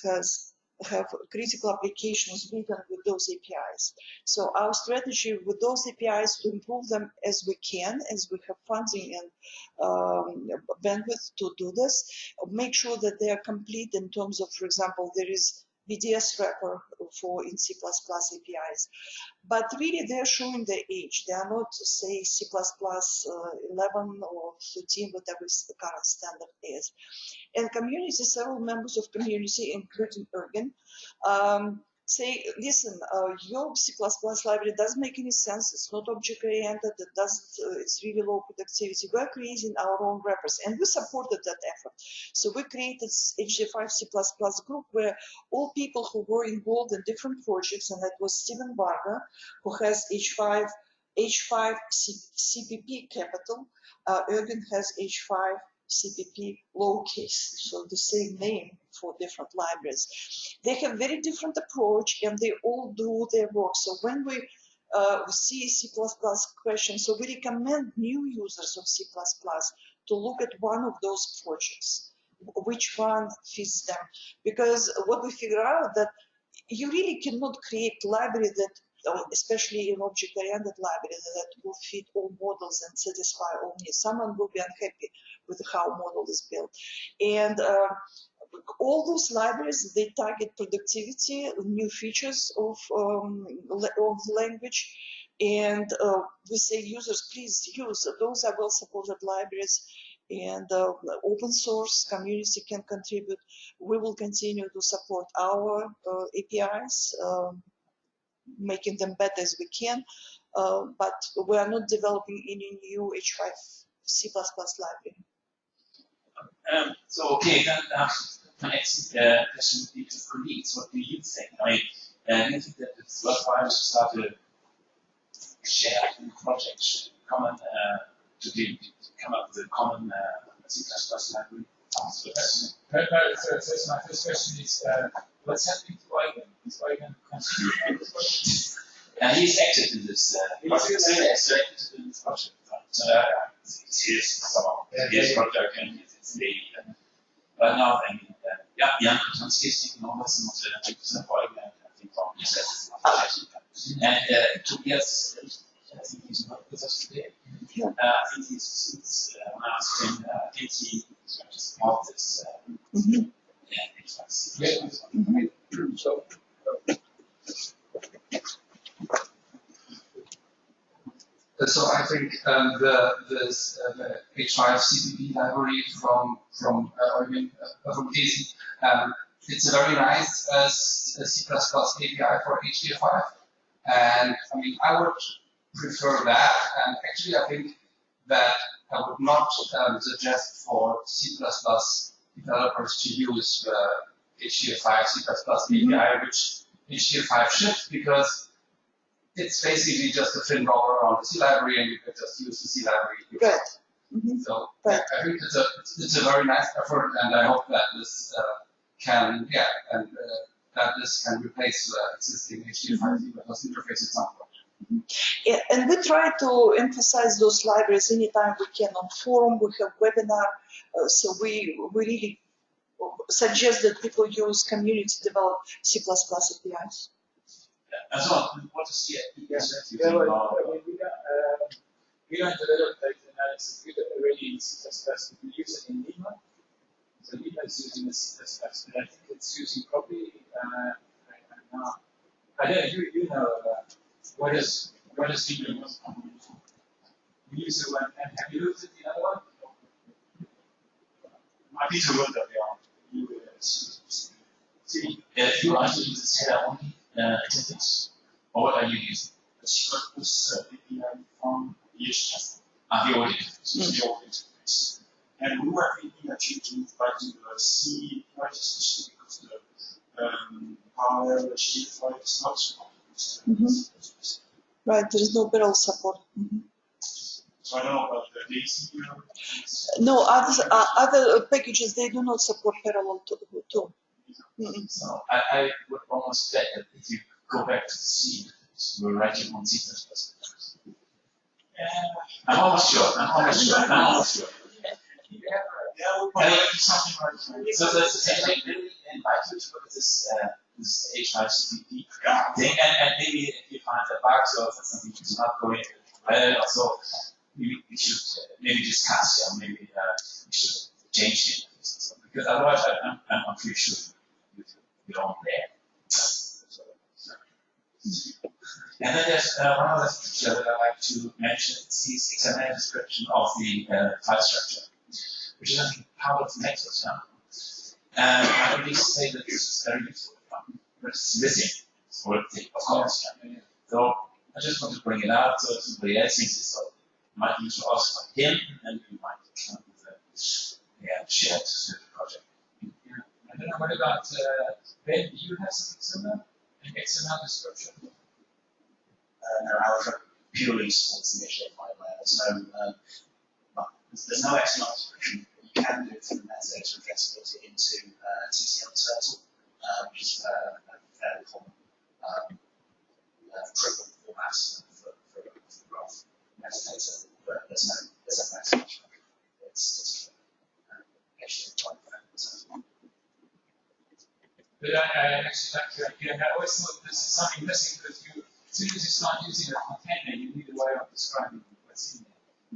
have critical applications written with those APIs. So our strategy with those APIs to improve them as we can, as we have funding and bandwidth to do this, make sure that they are complete in terms of, for example, there is BDS wrapper for in C++ APIs. But really they're showing their age. They are not, say, C++ 11 or 13, whatever the current standard is. And community, several members of community, including Ergen, say, listen, your C++ library doesn't make any sense. It's not object-oriented. It doesn't. It's really low productivity. We're creating our own wrappers, and we supported that effort. So we created HDF5 C++ group where all people who were involved in different projects, and that was Steven Varga, who has H5 CPP capital. Ergen has H5 CPP lowercase, so the same name for different libraries. They have very different approach, and they all do their work. So when we see C++ questions, so we recommend new users of C++ to look at one of those projects, which one fits them. Because what we figure out that you really cannot create library that, especially in object-oriented library, that will fit all models and satisfy all needs. Someone will be unhappy with how model is built. And all those libraries, they target productivity, new features of language. And we say users, please use. Those are well-supported libraries. And open source community can contribute. We will continue to support our APIs, making them better as we can, but we are not developing any new H5 C++ library. So, okay, then my next question would be to colleagues. What do you think? I mean, do you think that it's worthwhile to start a shared project, common, to come up with a common C++ library? So my first question is, what's happening to Eugen? Is Eugen continuing this project? He's active in this project. He's active in this project. Here's someone. Here's project and it's lady. But now, I mean, Jan Kotanski is taking over some of the activities of Eugen. I think from his and Tobias, I think he's not with us today. I think he's when I asked him, I think he's going to support this. So I think this H5 CPP library from Casey, it's a very nice C++ API for HDF5, and I mean I would prefer that. And actually, I think that I would not suggest for C++ developers to use the HDF5 C++ API, which HDF5 ships, because it's basically just a fin robber around the C library, and you can just use the C library. Right. So I think it's a very nice effort, and I hope that this can replace the existing HDF5 interface at some point. Yeah, and we try to emphasize those libraries anytime we can on forum. We have webinar, so we really suggest that people use community developed C++ APIs. As well, what is the incentive Yeah, well, involved? I mean, we don't develop data analysis. We do already in C++. We use it in Lima. So Lima is using the C++, but I think it's using probably, I don't know, you know, what is Lima? We use the one, and have you looked at the other one? I need to look at the You actually use this header only interface, or what are you using? C++ API from HDF. The old interface. The old interface. And we were thinking actually to try to see why especially because the parallel HDF5 is not supported. Right, there is no barrel support. So I don't know about the DAISY. No, other packages, they do not support parallel too. So I would almost bet that if you go back to the C interface, you will write it on C++. I'm almost sure. So that's the same thing. Really invite you to look at this H5 CPP thing, and maybe if you find a bug or if something is not going well, so we should maybe discuss, or maybe we should change it, because otherwise I'm pretty sure you're on there. And then there's one other feature that I like to mention. It's the XML description of the file structure, which is actually part of the Nexus. And I would say that this is very useful, but it's missing. Of course. So I just want to bring it out so if somebody else thinks it's might be useful also for him, and you might come up with a shared project. I don't know, what about, Ben, do you have something similar? An XML description? No, ours purely supports the HDF5 layer. There's no XML description. What you can do from the metadata is export it into TTL Turtle, which is a fairly common triple format for graph metadata, but there's no XML description. It's HDF5 layer. But I actually like your idea. I always thought this is something missing because as soon as you start using a container, you need a way of describing what's in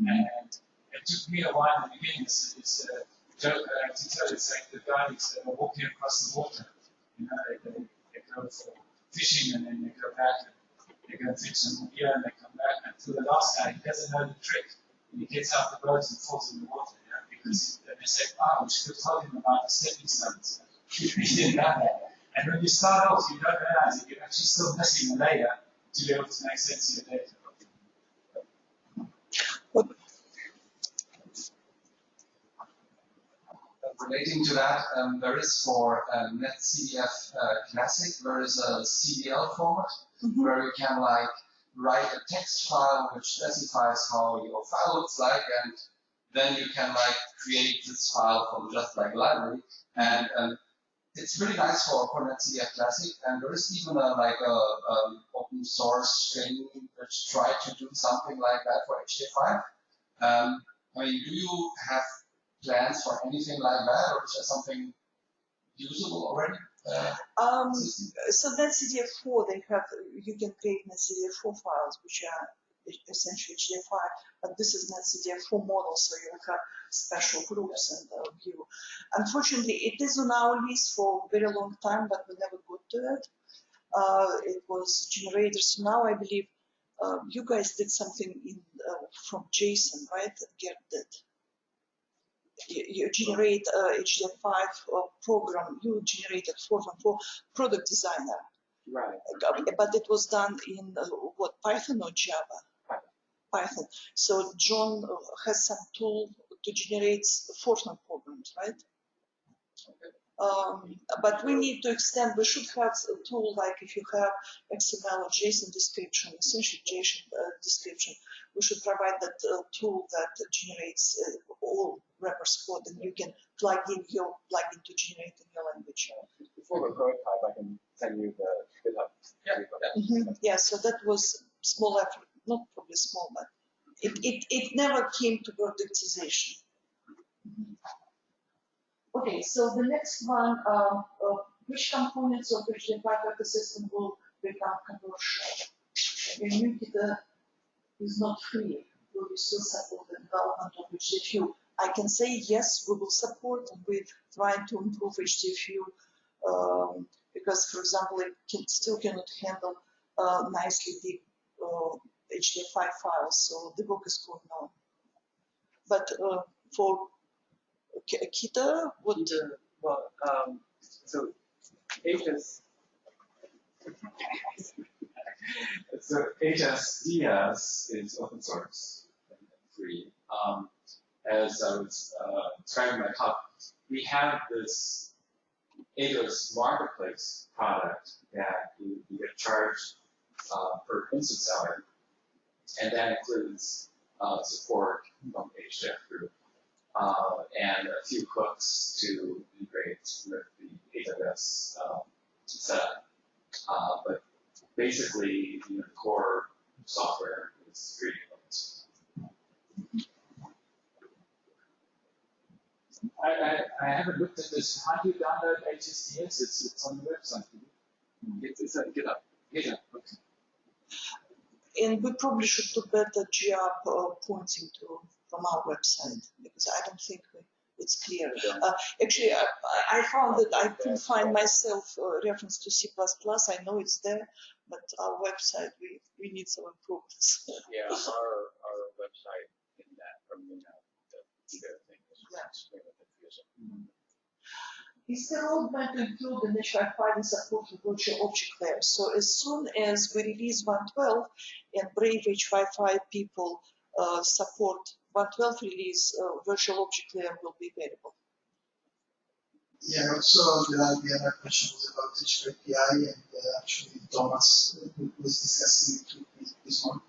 there. And it took me a while in the beginning. This joke I like to tell. It's like the guys that are walking across the water. You know, they go for fishing and then they go back and they go and fish some gear and they come back until the last guy, he doesn't know the trick. And he gets out the boat and falls in the water. Because then they say, we should have told him about the stepping stones. He didn't have that. And when you start off, you don't realize that you're actually still missing a layer to be able to make sense of your data. Relating to that, there is for NetCDF Classic, there is a CDL format where you can like write a text file which specifies how your file looks like, and then you can like create this file from just like library, and it's really nice for NetCDF Classic, and there is even a open source thing which tried to do something like that for HDF5. I mean, do you have plans for anything like that, or is there something usable already? So NetCDF4, you can create NetCDF4 files, which are essentially HDF5, but this is NetCDF4 model, so you have special groups and view. Unfortunately, it is on our list for a very long time, but we never got to it. It was generated, so now I believe you guys did something from JSON, right? Gert did. You generate HDF5 program, you generated for product designer. Right. But it was done in what, Python or Java? Python. So John has some tool to generate Fortran programs, right? But we need to extend, we should have a tool like if you have XML or JSON description, essentially JSON description, we should provide that tool that generates all wrappers code, and you can plug in your plugin to generate in your language. Before the prototype, I can send you the GitHub. Yeah, so that was small effort, not probably small, but it never came to productization. Okay, so the next one, which components of the HDF5 ecosystem will become commercial. And Kita is not free. Will you still support the development of HDFU? I can say yes, we will support, and we're trying to improve HDFU because, for example, it still cannot handle nicely big HDF5 files, so the work is going on. But for Kita, what? Well, so HS. So HSDS is open source and free. As I was describing my talk, we have this AWS marketplace product that you get charged per instance hour, and that includes support from HDF group and a few hooks to integrate with the AWS setup. But basically, the core software is free. I haven't looked at this. How do you download HSDS? It's on the website. It's a GitHub. GitHub. Okay. And we probably should do better job pointing to from our website, because I don't think it's clear. Actually, I found that I couldn't find myself reference to C++. I know it's there, but our website, we need some improvements. Yeah, our website in that, from the thing is really confusing. Is the roadmap to include the HDF5 and support for virtual object layers? So as soon as we release 1.12 and Brave HDF5 people support 1.12 release, virtual object layer will be available. Yeah, also the other question was about HDFI, and actually Thomas was discussing it this morning.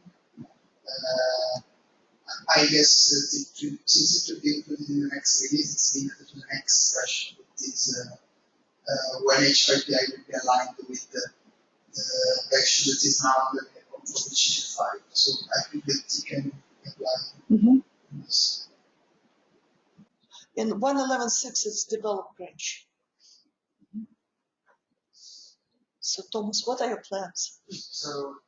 I guess since it will be included in the next release, it's linked to the next version. It is when HDFI will be aligned with the version that is now on the HDF5. So I think that it can apply. Yes. In 1.11.6, it's developed branch. So Thomas, what are your plans? So,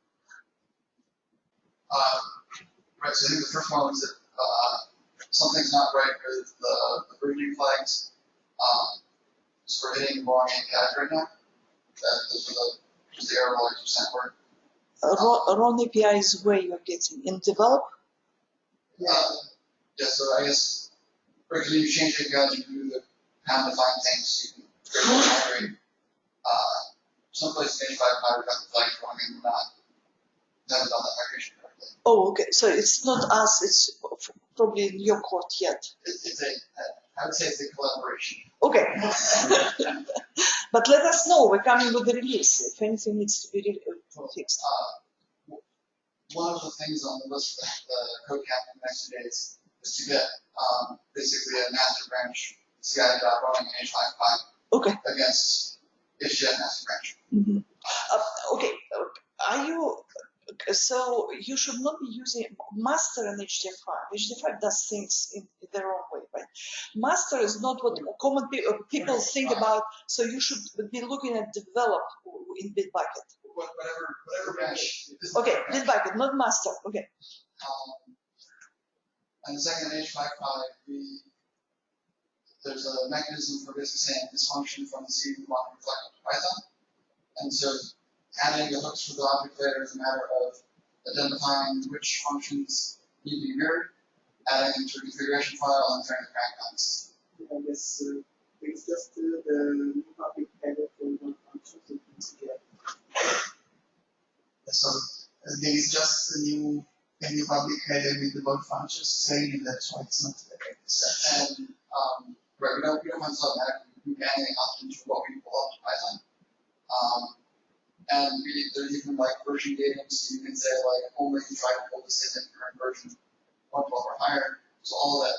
right, so I think the first one was that something's not right with the versioning flags. So we're hitting wrong APIs right now. Those are the error logs you sent were. Wrong API is where you're getting in develop? Yeah, so I guess when you change APIs, you do the pound define things, you can migrate. Some places in 85 got the flags wrong and haven't done that migration correctly. Oh, okay. So it's not us, it's probably in your court yet. I would say it's a collaboration. Okay. But let us know, we're coming with the release, if anything needs to be fixed. One of the things on the list that the code cap in the next few days is to get basically a master branch CI job running in H55 against HDF master branch. Okay, are you, so you should not be using master and HDF5. HDF5 does things in their own way, right? Master is not what common people think about, so you should be looking at develop in Bitbucket. Whatever branch. Okay, Bitbucket, not master, okay. And the second H55, there's a mechanism for basically saying this function from the C we want to reflect onto Python. And so adding the hooks for the object layer is a matter of identifying which functions need to be mirrored, adding them to a configuration file, and turning the crank on. I guess it's just the new public header for one function together. So there is just the new public header with the bug functions saying, and that's why it's not there. And right, we don't want to automatically move anything up into what we pull up to Python. And there's even like version gating, so you can say like only try to pull this in current version 1.12 or higher. So all of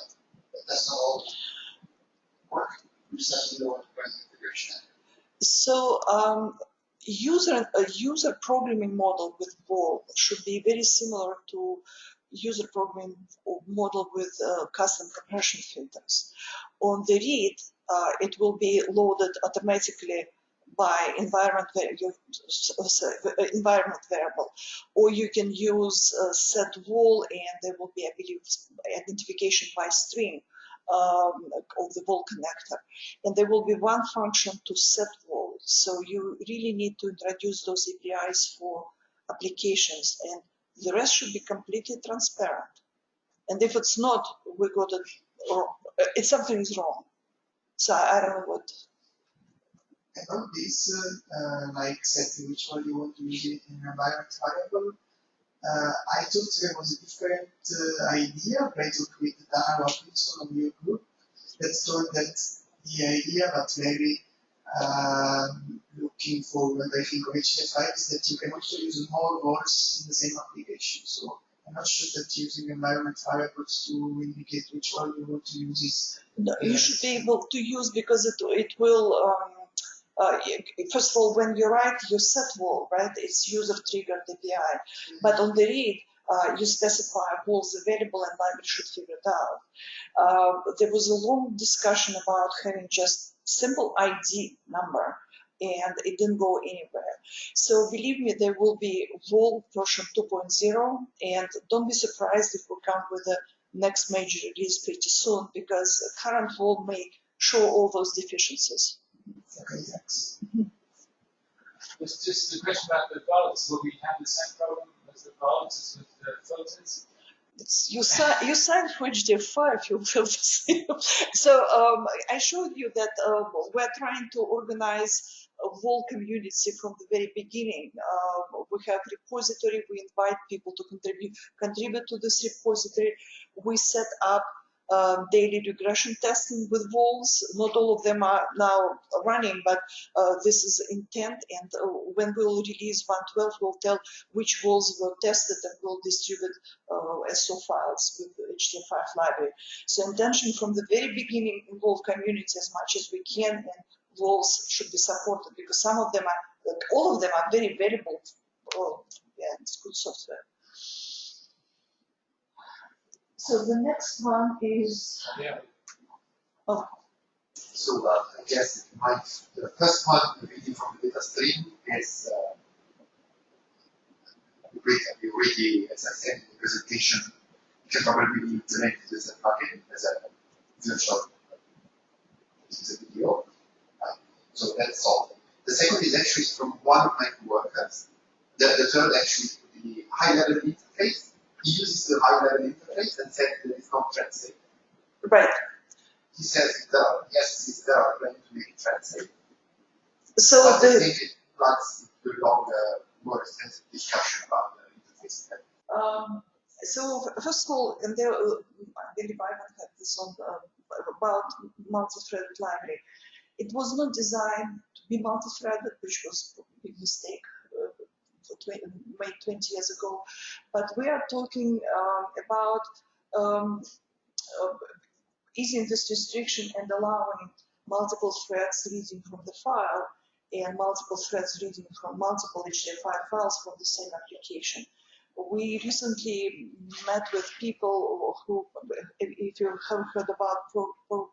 that's not all work. We just have to know what the configuration is. So a user programming model with Vol should be very similar to user programming model with custom compression filters. On the read, it will be loaded automatically by environment variable, or you can use set wall, and there will be, I believe, identification by string of the wall connector, and there will be one function to set wall. So you really need to introduce those APIs for applications, and the rest should be completely transparent. And if it's not, we got it, or if something is wrong. So I don't know what. About this, like setting which one you want to use it in environment variable, I thought there was a different idea. I talked with Dana Robinson of your group that told that the idea, but maybe looking forward, I think of HDF5 is that you can also use more roles in the same application. So I'm not sure that using environment variables to indicate which one you want to use is. No, you should be able to use, because it will. First of all, when you write your set wall, right, it's user triggered API, but on the read, you specify walls available, and library should figure it out. There was a long discussion about having just simple ID number, and it didn't go anywhere. So believe me, there will be wall version 2.0, and don't be surprised if we come with the next major release pretty soon, because current wall may show all those deficiencies. Okay, thanks. Just a question about the values. Will we have the same problem with the values as with the filters? You signed for HDF5, you will see. So I showed you that we're trying to organize a whole community from the very beginning. We have repository, we invite people to contribute to this repository. We set up daily regression testing with walls. Not all of them are now running, but this is intent, and when we'll release 1.12, we'll tell which walls were tested, and we'll distribute SO files with the HDF5 library. So intention from the very beginning, involve community as much as we can, and walls should be supported, because some of them are, like, all of them are very valuable. Oh, yeah, it's good software. So the next one is. Oh. So I guess the first one, the reading from the data stream, is you already, as I said in the presentation, you can probably implement this as a plugin, as a virtual video. So that's all. The second is actually from one of my workers. The third actually is the high-level interface. He uses the high-level interface and said that it's not translate. Right. He says yes, there are plans to make it translate. So but I think it runs into longer, more extensive discussion about the interface. So first of all, and there, I believe I had this on about multi-threaded library. It was not designed to be multi-threaded, which was a big mistake made 20 years ago. But we are talking about easing this restriction and allowing multiple threads reading from the file and multiple threads reading from multiple HDF5 files from the same application. We recently met with people who, if you have heard about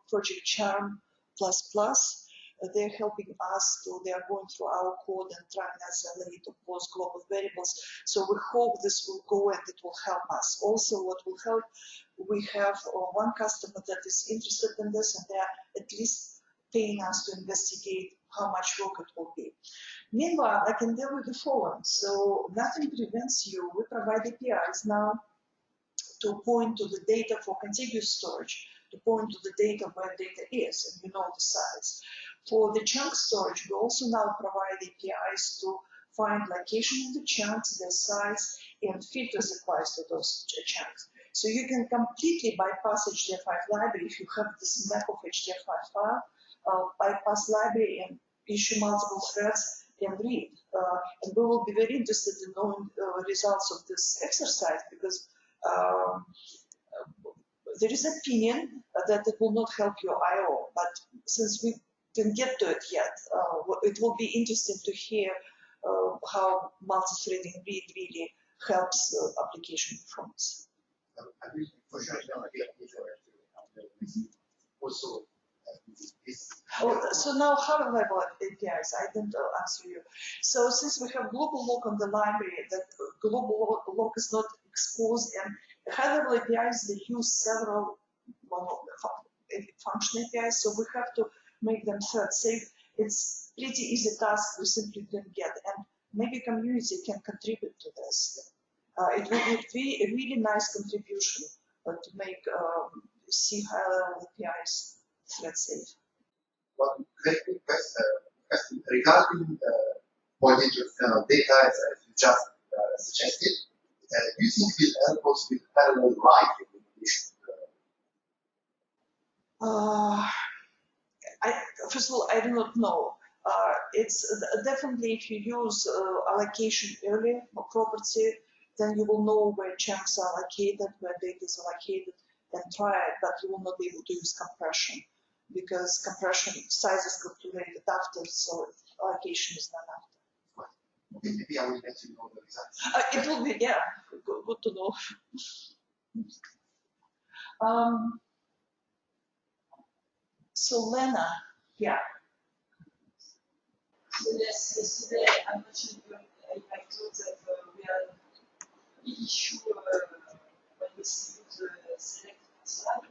Project Charm++, they're helping us they are going through our code and trying as a way to pose global variables. So we hope this will go and it will help us. Also, what will help, we have one customer that is interested in this, and they are at least paying us to investigate how much work it will be. Meanwhile, I can tell you the following. So nothing prevents you. We provide APIs now to point to the data for contiguous storage, to point to the data where data is, and you know the size. For the chunk storage, we also now provide APIs to find location of the chunks, their size, and filters applies to those chunks. So you can completely bypass HDF5 library if you have this map of HDF5 file, bypass library and issue multiple threads and read. And we will be very interested in knowing the results of this exercise, because there is opinion that it will not help your I/O, but since we didn't get to it yet, it will be interesting to hear how multi-threading read really helps application performance. I really for sure also Oh, so now higher level APIs, I didn't answer you. So since we have global lock on the library, that global lock is not exposed, and high level APIs, they use several function APIs, so we have to make them thread safe. It's pretty easy task we simply didn't get, and maybe community can contribute to this. It would be a really nice contribution to make C high level APIs thread safe. One quick question regarding pointing to external data, as you just suggested. Do you think it will help us with parallel writing? First of all, I do not know. It's definitely if you use allocation early or property, then you will know where chunks are allocated, where data is allocated, and try it, but you will not be able to use compression because compression size is calculated after, so allocation is not after. Okay, maybe I will let you know the results. It will be, yeah, good to know. So Lena, yeah. So yes, yesterday I mentioned I thought that we had an issue when we use the select slide,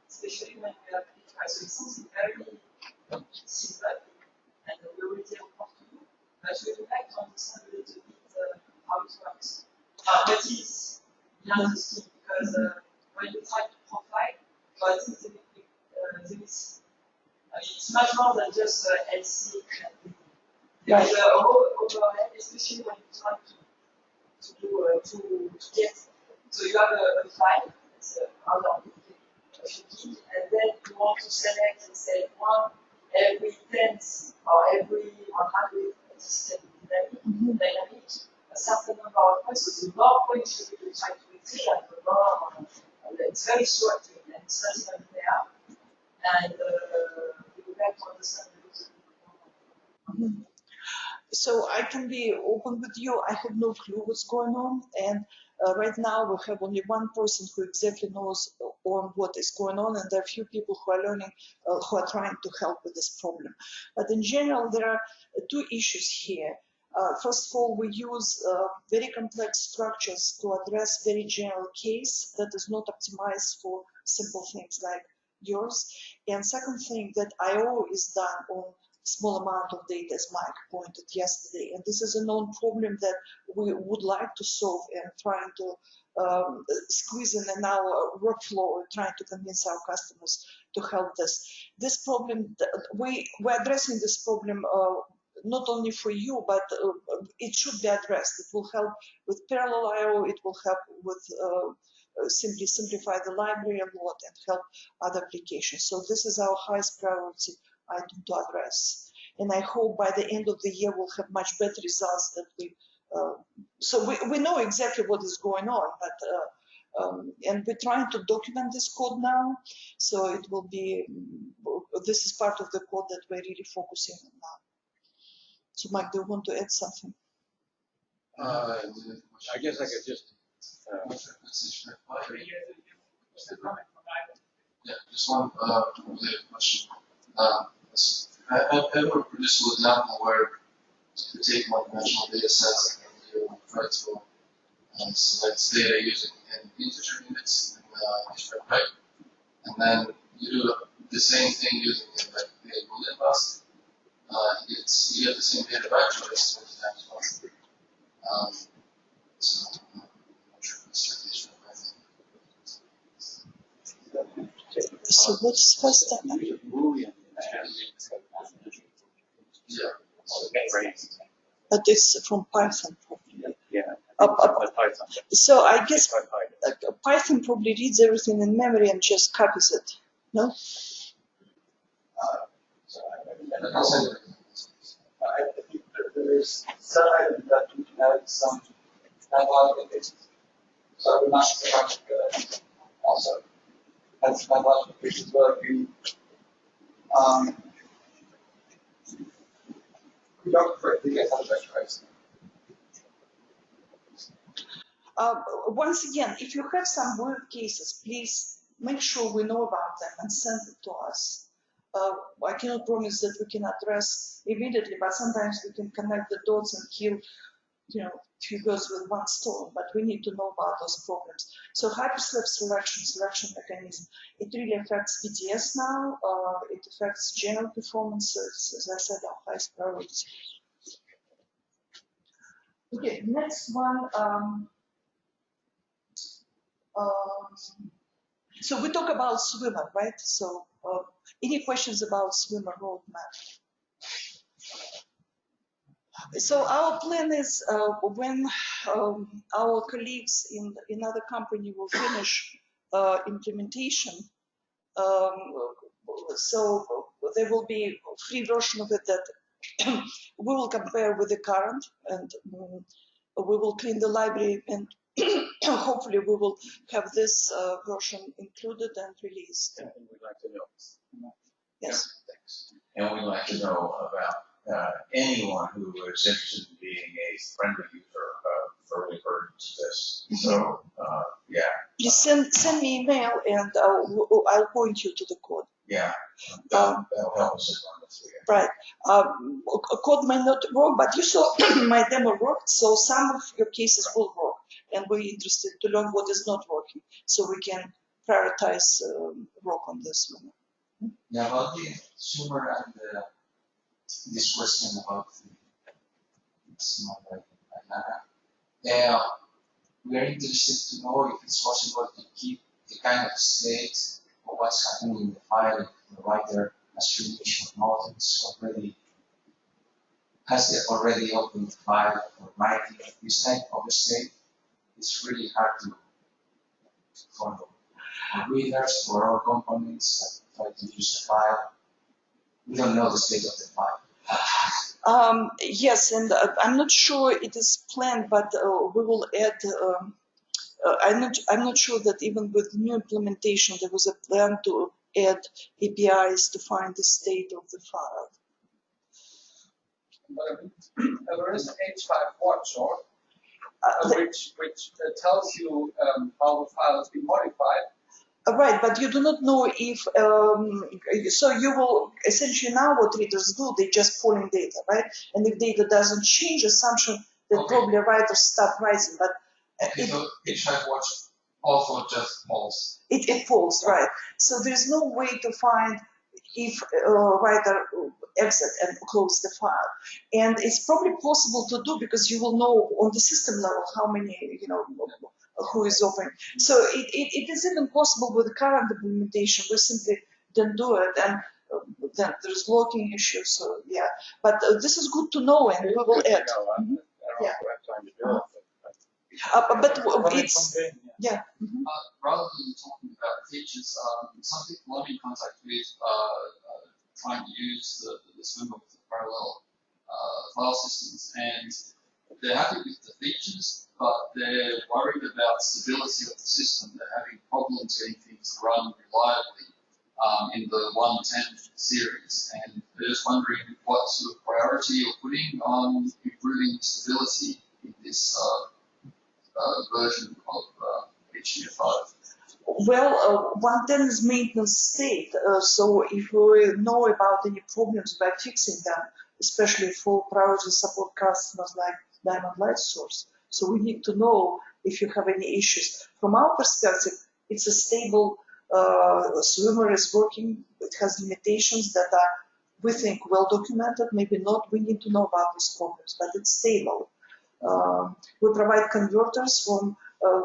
especially when we have it. So it sounds very simple and we already have work to do, but we would like to understand a little bit how it works. What is behind the scheme? Because when you try to profile, so I think there is it's much more than just LC. There is a whole overhead, especially when you try to get. So you have a file, it's out of the and then you want to select and say every 10th or every 100 system dynamic, a certain number of points. So the more points you try to retrieve, and the more it's very short and it's not even there. And we would like to understand a little bit more. So I can be open with you. I have no clue what's going on, and right now we have only one person who exactly knows on what is going on, and there are a few people who are learning, who are trying to help with this problem. But in general, there are two issues here. First of all, we use very complex structures to address very general case that is not optimized for simple things like yours. And second thing, that I/O is done on small amount of data, as Mike pointed yesterday. And this is a known problem that we would like to solve and trying to squeeze in our workflow, trying to convince our customers to help this. This problem, we're addressing this problem not only for you, but it should be addressed. It will help with parallel I/O, it will help with simply simplify the library a lot and help other applications. So this is our highest priority item to address. And I hope by the end of the year we'll have much better results that so we know exactly what is going on, but and we're trying to document this code now, so it will be, this is part of the code that we're really focusing on now. So Mike, do you want to add something? I guess I could just. Yeah, just one related question. I've ever produced an example where you take one-dimensional data sets and you try to select data using an integer units in different type, and then you do the same thing using like the Boolean bus. You get the same data back, but it's 20 times faster. So I'm not sure if it's So what's first step? Yeah. But it's from Python probably. Yeah. Python. So I guess Python probably reads everything in memory and just copies it. No? I think that there is some item that we have some applications. So we must try also. That's my applications where we don't correctly get out of that price. Once again, if you have some weird cases, please make sure we know about them and send it to us. I cannot promise that we can address immediately, but sometimes we can connect the dots and kill, few birds with one stone, but we need to know about those problems. So hyperslab selection mechanism, it really affects BDS now, it affects general performance, as I said, our highest priority. Okay, next one. So we talk about swimmer, right? So any questions about swimmer roadmap? So our plan is when our colleagues in other company will finish implementation, so there will be free version of it that we will compare with the current, and we will clean the library, and hopefully we will have this version included and released. And we'd like to know. Yes. Thanks. And we'd like to know about anyone who is interested in being a friendly user of early versions of this. So, yeah. Just send me email and I'll point you to the code. Yeah, that'll help us run this week. Right. Code may not work, but you saw my demo worked, so some of your cases will work. And we're interested to learn what is not working, so we can prioritize work on this one. Yeah, about the consumer and this question about we are interested to know if it's possible to keep the kind of state of what's happening in the file if the writer has finished or not, it's already has already opened the file for writing this type of a state. It's really hard to follow. For readers, for all components that try to use the file, we don't know the state of the file. Yes, and I'm not sure it is planned, but we will add. I'm not sure that even with new implementation there was a plan to add APIs to find the state of the file. There is an H5 watch, or which tells you how the file has been modified. Right, but you do not know if, so you will, essentially now what readers do, they just pull in data, right? And if data doesn't change, assumption that probably writers stop writing, but so H5 watch also just falls. It falls, right? So there's no way to find if writer exit and close the file, and it's probably possible to do because you will know on the system level how many, who is open. So it is even possible with the current implementation. We simply don't do it, and then there's blocking issues. So yeah, but this is good to know, and we will add. Yeah. But it's yeah. Rather than talking about features, some people I'm in contact with trying to use the Swimmer with the parallel file systems, and they're happy with the features, but they're worried about stability of the system. They're having problems getting things to run reliably in the 110 series, and they're just wondering what sort of priority you're putting on improving stability in this version of HDF5. Well, 110 is maintenance state, so if we know about any problems by fixing them, especially for priority support customers like Diamond Light Source. So we need to know if you have any issues. From our perspective, it's a stable Swimmer is working. It has limitations that are, we think, well documented. Maybe not. We need to know about these problems, but it's stable. We provide converters from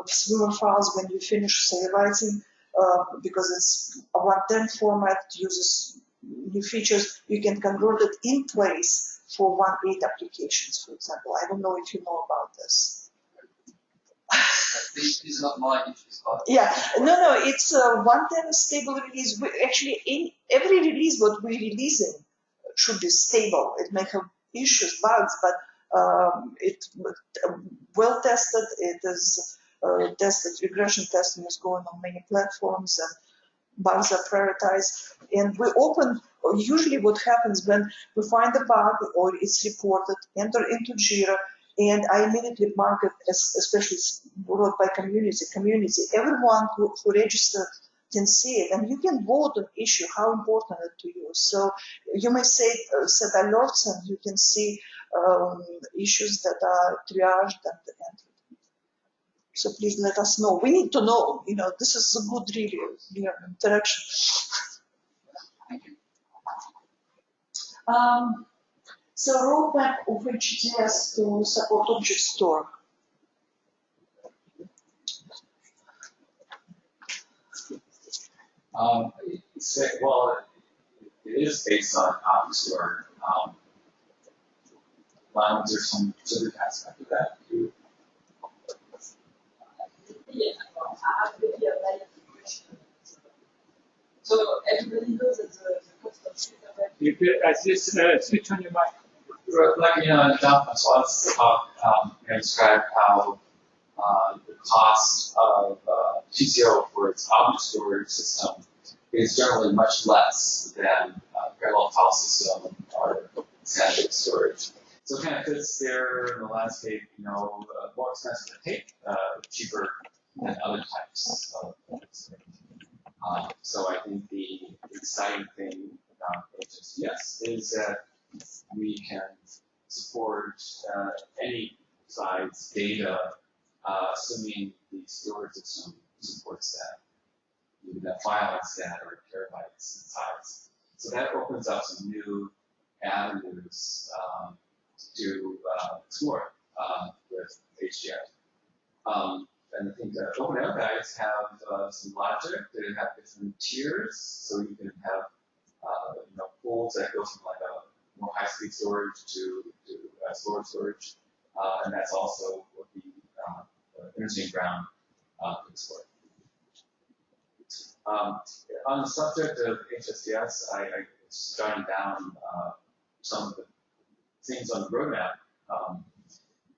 Swimmer files when you finish, say, writing, because it's a 110 format, uses new features. You can convert it in place for 1.8 applications, for example. I don't know if you know about this. This is not my interest. Yeah, no, it's a 110 stable release. Actually, every release what we're releasing should be stable. It may have issues, bugs, but it's well tested. It is tested. Regression testing is going on many platforms, and bugs are prioritized. And we open. Usually, what happens when we find a bug or it's reported, enter into Jira, and I immediately mark it as, especially brought by community. Everyone who registered can see it, and you can vote on issue, how important it to you. So you may say, set alerts, and you can see issues that are triaged and entered. So please let us know. We need to know, this is a good really interaction. Thank you. So roadmap of HDS to support object store. Well, it is based on object store. Is there some specific aspect of that? Yeah, I have maybe a valid question. So everybody knows that the cost of switch on your mic. Like, John Francois described how the cost of TCO for its object storage system is generally much less than parallel file system or static storage. So it kind of fits there in the landscape, more expensive to take, cheaper than other types of storage. So I think the exciting thing about HSDS is that we can support any size data, assuming the storage system supports that. Even that file is that or terabytes in size. So that opens up some new avenues to explore with HDF. And I think the OpenAI guys have some logic. They have different tiers, so you can have pools that go from like a more high-speed storage to slower storage, and that's also what the interesting ground to explore. On the subject of HSDS, I started down some of the things on the roadmap.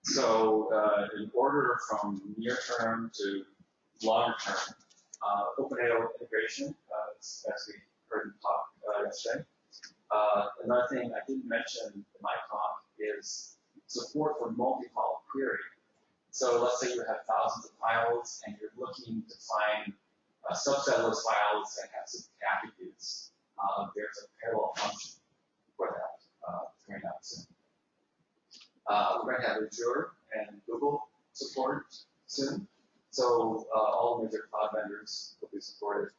So in order from near term to longer term, OpenAI integration, as we heard in the talk yesterday. Another thing I didn't mention in my talk is support for multi-file query. So let's say you have thousands of files and you're looking to find a subset of those files that have some attributes. There's a parallel function for that coming out soon. We're going to have Azure and Google support soon. So all the major cloud vendors will be supported.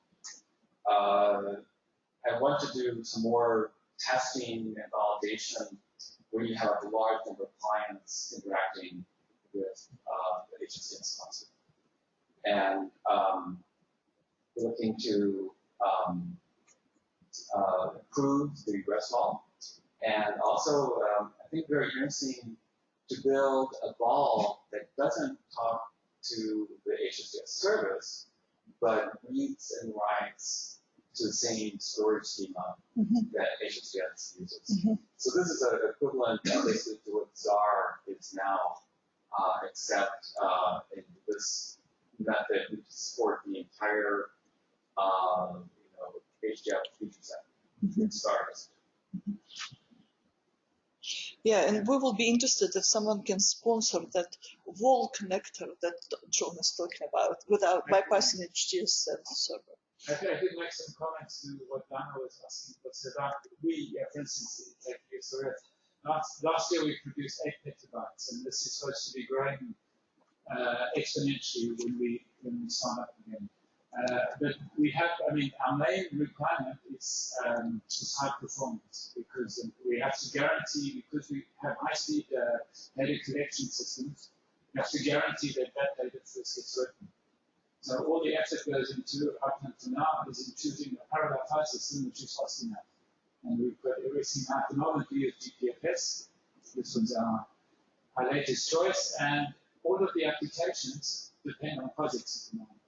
I want to do some more testing and validation when you have a large number of clients interacting with the HSDS cluster. And we're looking to improve the regress wall. And also, I think very interesting to build a ball that doesn't talk to the HSDS service, but reads and writes to the same storage schema that HSDS uses. So this is an equivalent basically to what XAR is now, except in this method we support the entire HDF feature set. Stars. Yeah, and we will be interested if someone can sponsor that wall connector that John is talking about without bypassing HDS server. I did make some comments to what Dana was asking, but about for instance, take last year we produced 8 petabytes, and this is supposed to be growing exponentially when we sign up again. But we have, our main requirement is high performance, because we have to guarantee, because we have high-speed data collection systems, we have to guarantee that data first gets written. So all the effort goes into, up until now, is in choosing a parallel file system which is fast enough. And we've got everything at the moment. We use GPFS. This one's our latest choice, and all of the applications depend on projects at the moment.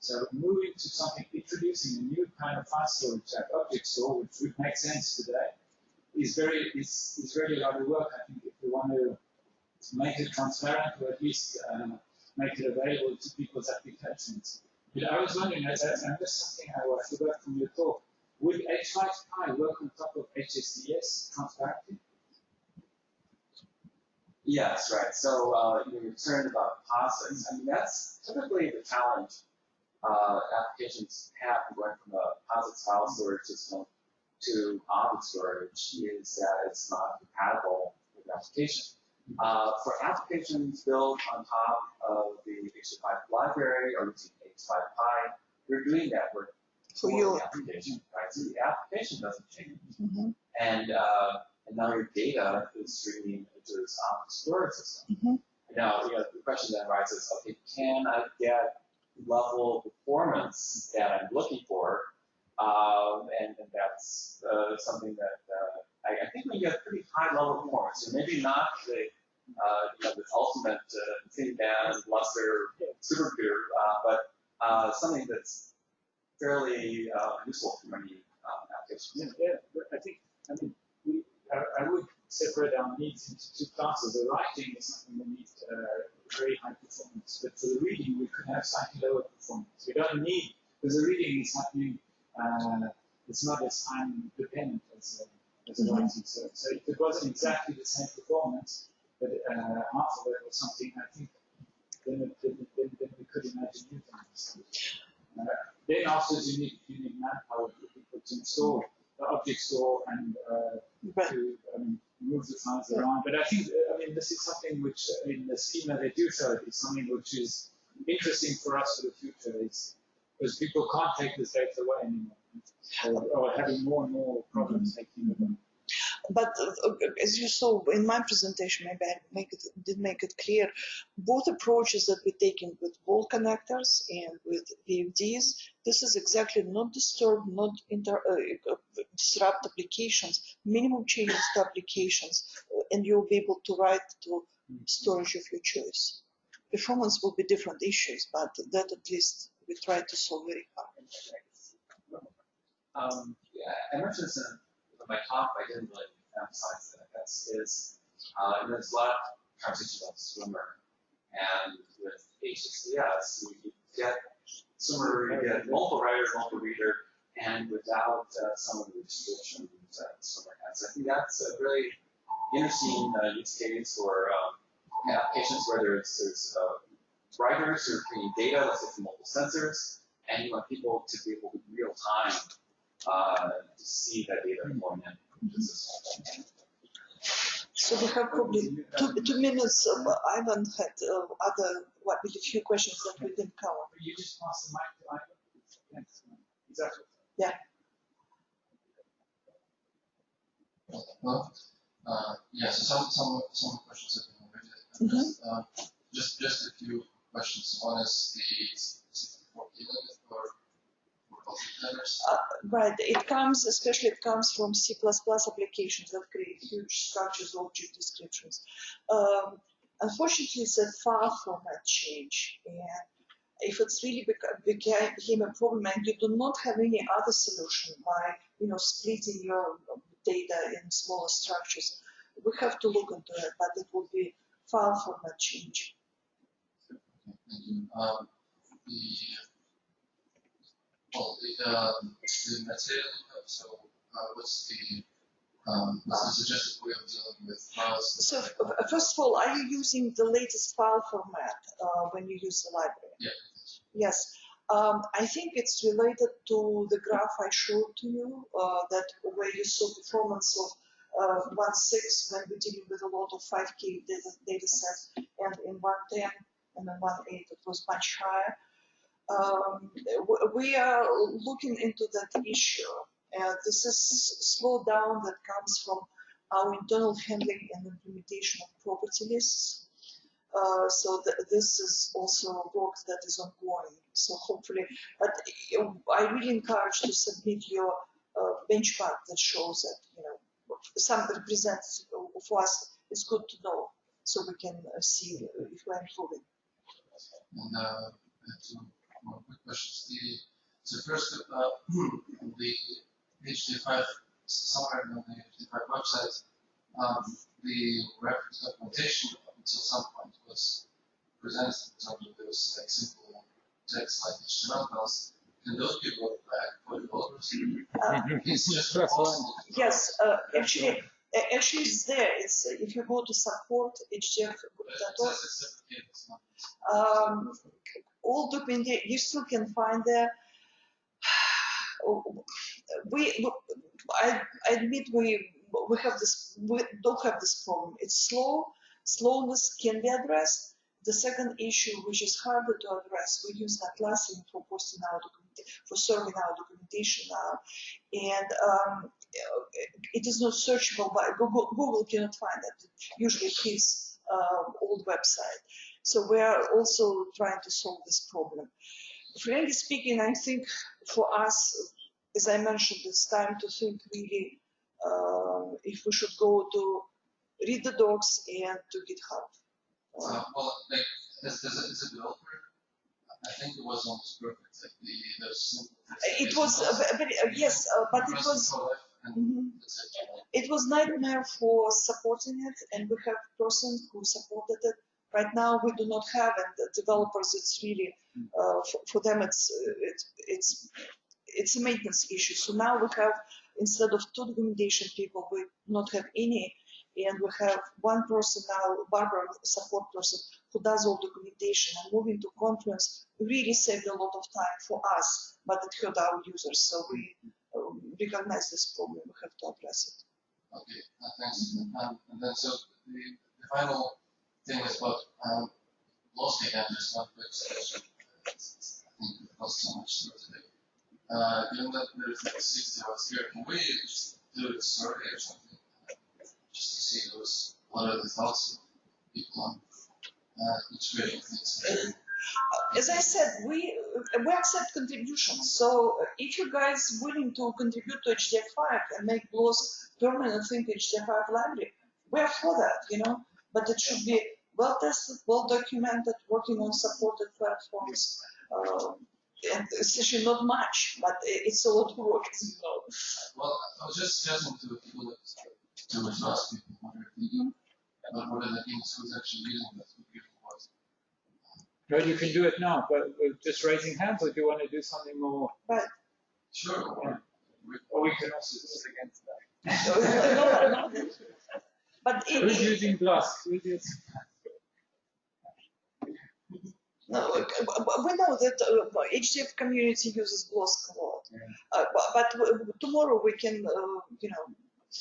So moving to something, introducing a new kind of file storage like object store, which would make sense today, is really a lot of work. I think if we want to make it transparent, or at least make it available to people's applications. But I was wondering, and that's something I forgot from your talk, would H5 work on top of HSDS transparently? Yes, right. So you're concerned about POSIX. That's typically the challenge applications have going from a POSIX file storage system to object storage is that it's not compatible with the application. For applications built on top of the HDF5 library or using H5Pi, we're doing that work for the application, right? So the application doesn't change. And now your data is streaming into this object storage system. Now, the question then arises, okay, can I get level of performance that I'm looking for? And that's something that I think we get pretty high level performance. So maybe not the the ultimate thin-band luster supercomputer, but something that's fairly useful for many applications. I mean, I would separate our needs into two classes. The writing is something that needs very high performance, but for the reading, we could have slightly lower performance. We don't need, because the reading is happening, it's not as time dependent as the writing. So if it wasn't exactly the same performance, but half of it or something, I think then we could imagine new things. Then also you need manpower to install the object store and to move the files around. But I think, this is something which in the schema they do show it is something which is interesting for us for the future, is because people can't take this data away anymore, or having more and more problems taking it away. But as you saw in my presentation, maybe I did make it clear, both approaches that we're taking with wall connectors and with VFDs, this is exactly not disturb, not disrupt applications, minimum changes to applications, and you'll be able to write to storage of your choice. Performance will be different issues, but that at least we try to solve very hard. I mentioned this in my talk, but I didn't really emphasize that. There's a lot of conversation about Swimmer, and with HDFs, you get Swimmer, you get multiple writers, multiple reader, and without some of the restrictions that Swimmer has. I think that's a really interesting use case for applications where there's writers who are creating data, let's say from multiple sensors, and you want people to be able to in real time to see that data flowing in. So we have probably 2 minutes. Ivan had a few questions that we didn't cover. You just pass the mic to Ivan. Yes, exactly. Yeah. Well, so some questions have been already addressed. Just a few questions. One is the 64 limit for right, it comes from C++ applications that create huge structures, object descriptions. Unfortunately, it's a file format change, and if it's really became a problem and you do not have any other solution by splitting your data in smaller structures, we have to look into it, but it will be file format change. Thank you. The material, so what's the suggested way of dealing with files? So first of all, are you using the latest file format when you use the library? Yeah. Yes. I think it's related to the graph I showed to you, that where you saw performance of 1.6 when we're dealing with a lot of 5K data sets, and in 1.10 and in 1.8 it was much higher. We are looking into that issue. This is slowdown that comes from our internal handling and implementation of property lists. So this is also work that is ongoing. So hopefully, but I really encourage to submit your benchmark that shows that some represents for us is good to know, so we can see if we're improving. And two more quick questions. So first, the HDF5, somewhere on the HDF5 website, the reference documentation up until some point was presented in terms of those simple text like HTML files. Can those be brought back for developers? It's just yes, actually, Actually, it's there. It's if you go to support HDF.org, all documentation you still can find there. I admit we have this. We don't have this problem. It's slow. Slowness can be addressed. The second issue, which is harder to address, we use Atlassian for posting our documentation, for serving our documentation now, and it is not searchable by Google. Google cannot find it. Usually his old website. So we are also trying to solve this problem. Frankly speaking, I think for us, as I mentioned, it's time to think really if we should go to read the docs and to GitHub. Well, like as a developer, I think it was almost perfect. Like it was very yes, but it was. It was nightmare for supporting it, and we have person who supported it. Right now, we do not have, and the developers, it's really for them, it's a maintenance issue. So now we have, instead of 2 documentation people, we not have any, and we have one person now, Barbara, support person, who does all documentation. And moving to Confluence really saved a lot of time for us, but it hurt our users. So we recognize this problem. We have to address it. Okay, thanks. And then so the final thing is about loss again. Just one quick suggestion. I think it costs so much today. Given that there's like 60 of us here, can we just do a survey or something? Just to see what are the thoughts of people on integrating things. As I said, we accept contributions. So if you guys willing to contribute to HDF5 and make BLOS permanent thing HDF5 library, we're for that, you know. But it should be well tested, well documented, working on supported platforms. And essentially not much, but it's a lot of work, as you know. Well, I was just suggesting to people that to ask people what they're thinking about what are the things who's actually using this. Well, you can do it now, but with just raising hands, or do you want to do something more? Right. Sure. Yeah. Or we can also do it against that. But who's using BLOS? Who's using? No, we know that HDF community uses BLOS a lot. Yeah. But tomorrow we can, you know,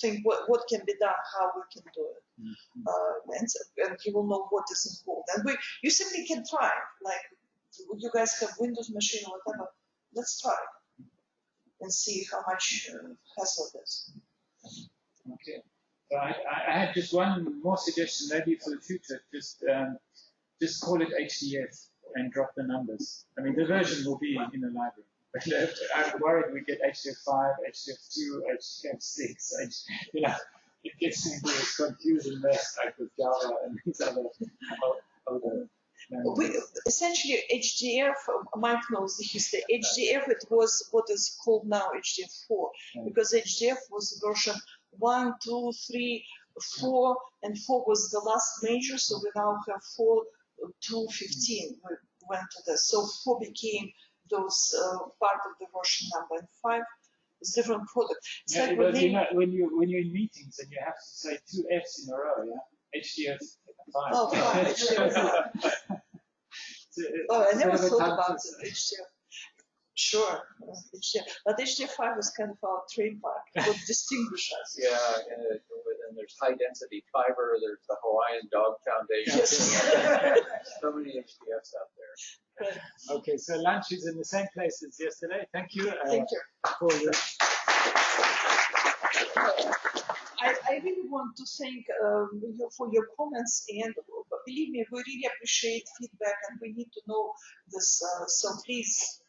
think what can be done, how we can do it. And you will know what is involved. And you simply can try. Like, you guys have Windows machine or whatever. Let's try and see how much hassle it is. Okay. So I had just one more suggestion, maybe for the future. Just call it HDF and drop the numbers. I mean, the version will be in the library. But I'm worried we get HDF5, HDF2, HDF6. You know, it gets into this confusing mess like with Java and these other essentially, HDF, Mike knows the history. HDF, it was what is called now HDF4, because HDF was version 1, 2, 3, 4, and 4 was the last major, so we now have 4 to 15. We went to this. So 4 became those part of the version number, and 5 is different product. It's yeah, like but you know, when you're in meetings and you have to say 2 F's in a row, yeah, HDF5. Oh, 5. HDF5. Oh, I never thought about HDF. Sure, HDF. But HDF5 was kind of our trademark. It would distinguish us. Yeah, and there's high density fiber. There's the Hawaiian Dog Foundation. Yes. So many HDFs out there. Right. Okay, so lunch is in the same place as yesterday. Thank you. Thank you. I really want to thank you for your comments, and believe me, we really appreciate feedback, and we need to know this. So please,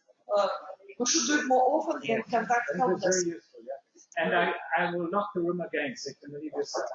we should do it more often and contact help us. Very useful, yeah. And I will lock the room again, so you can leave yourself.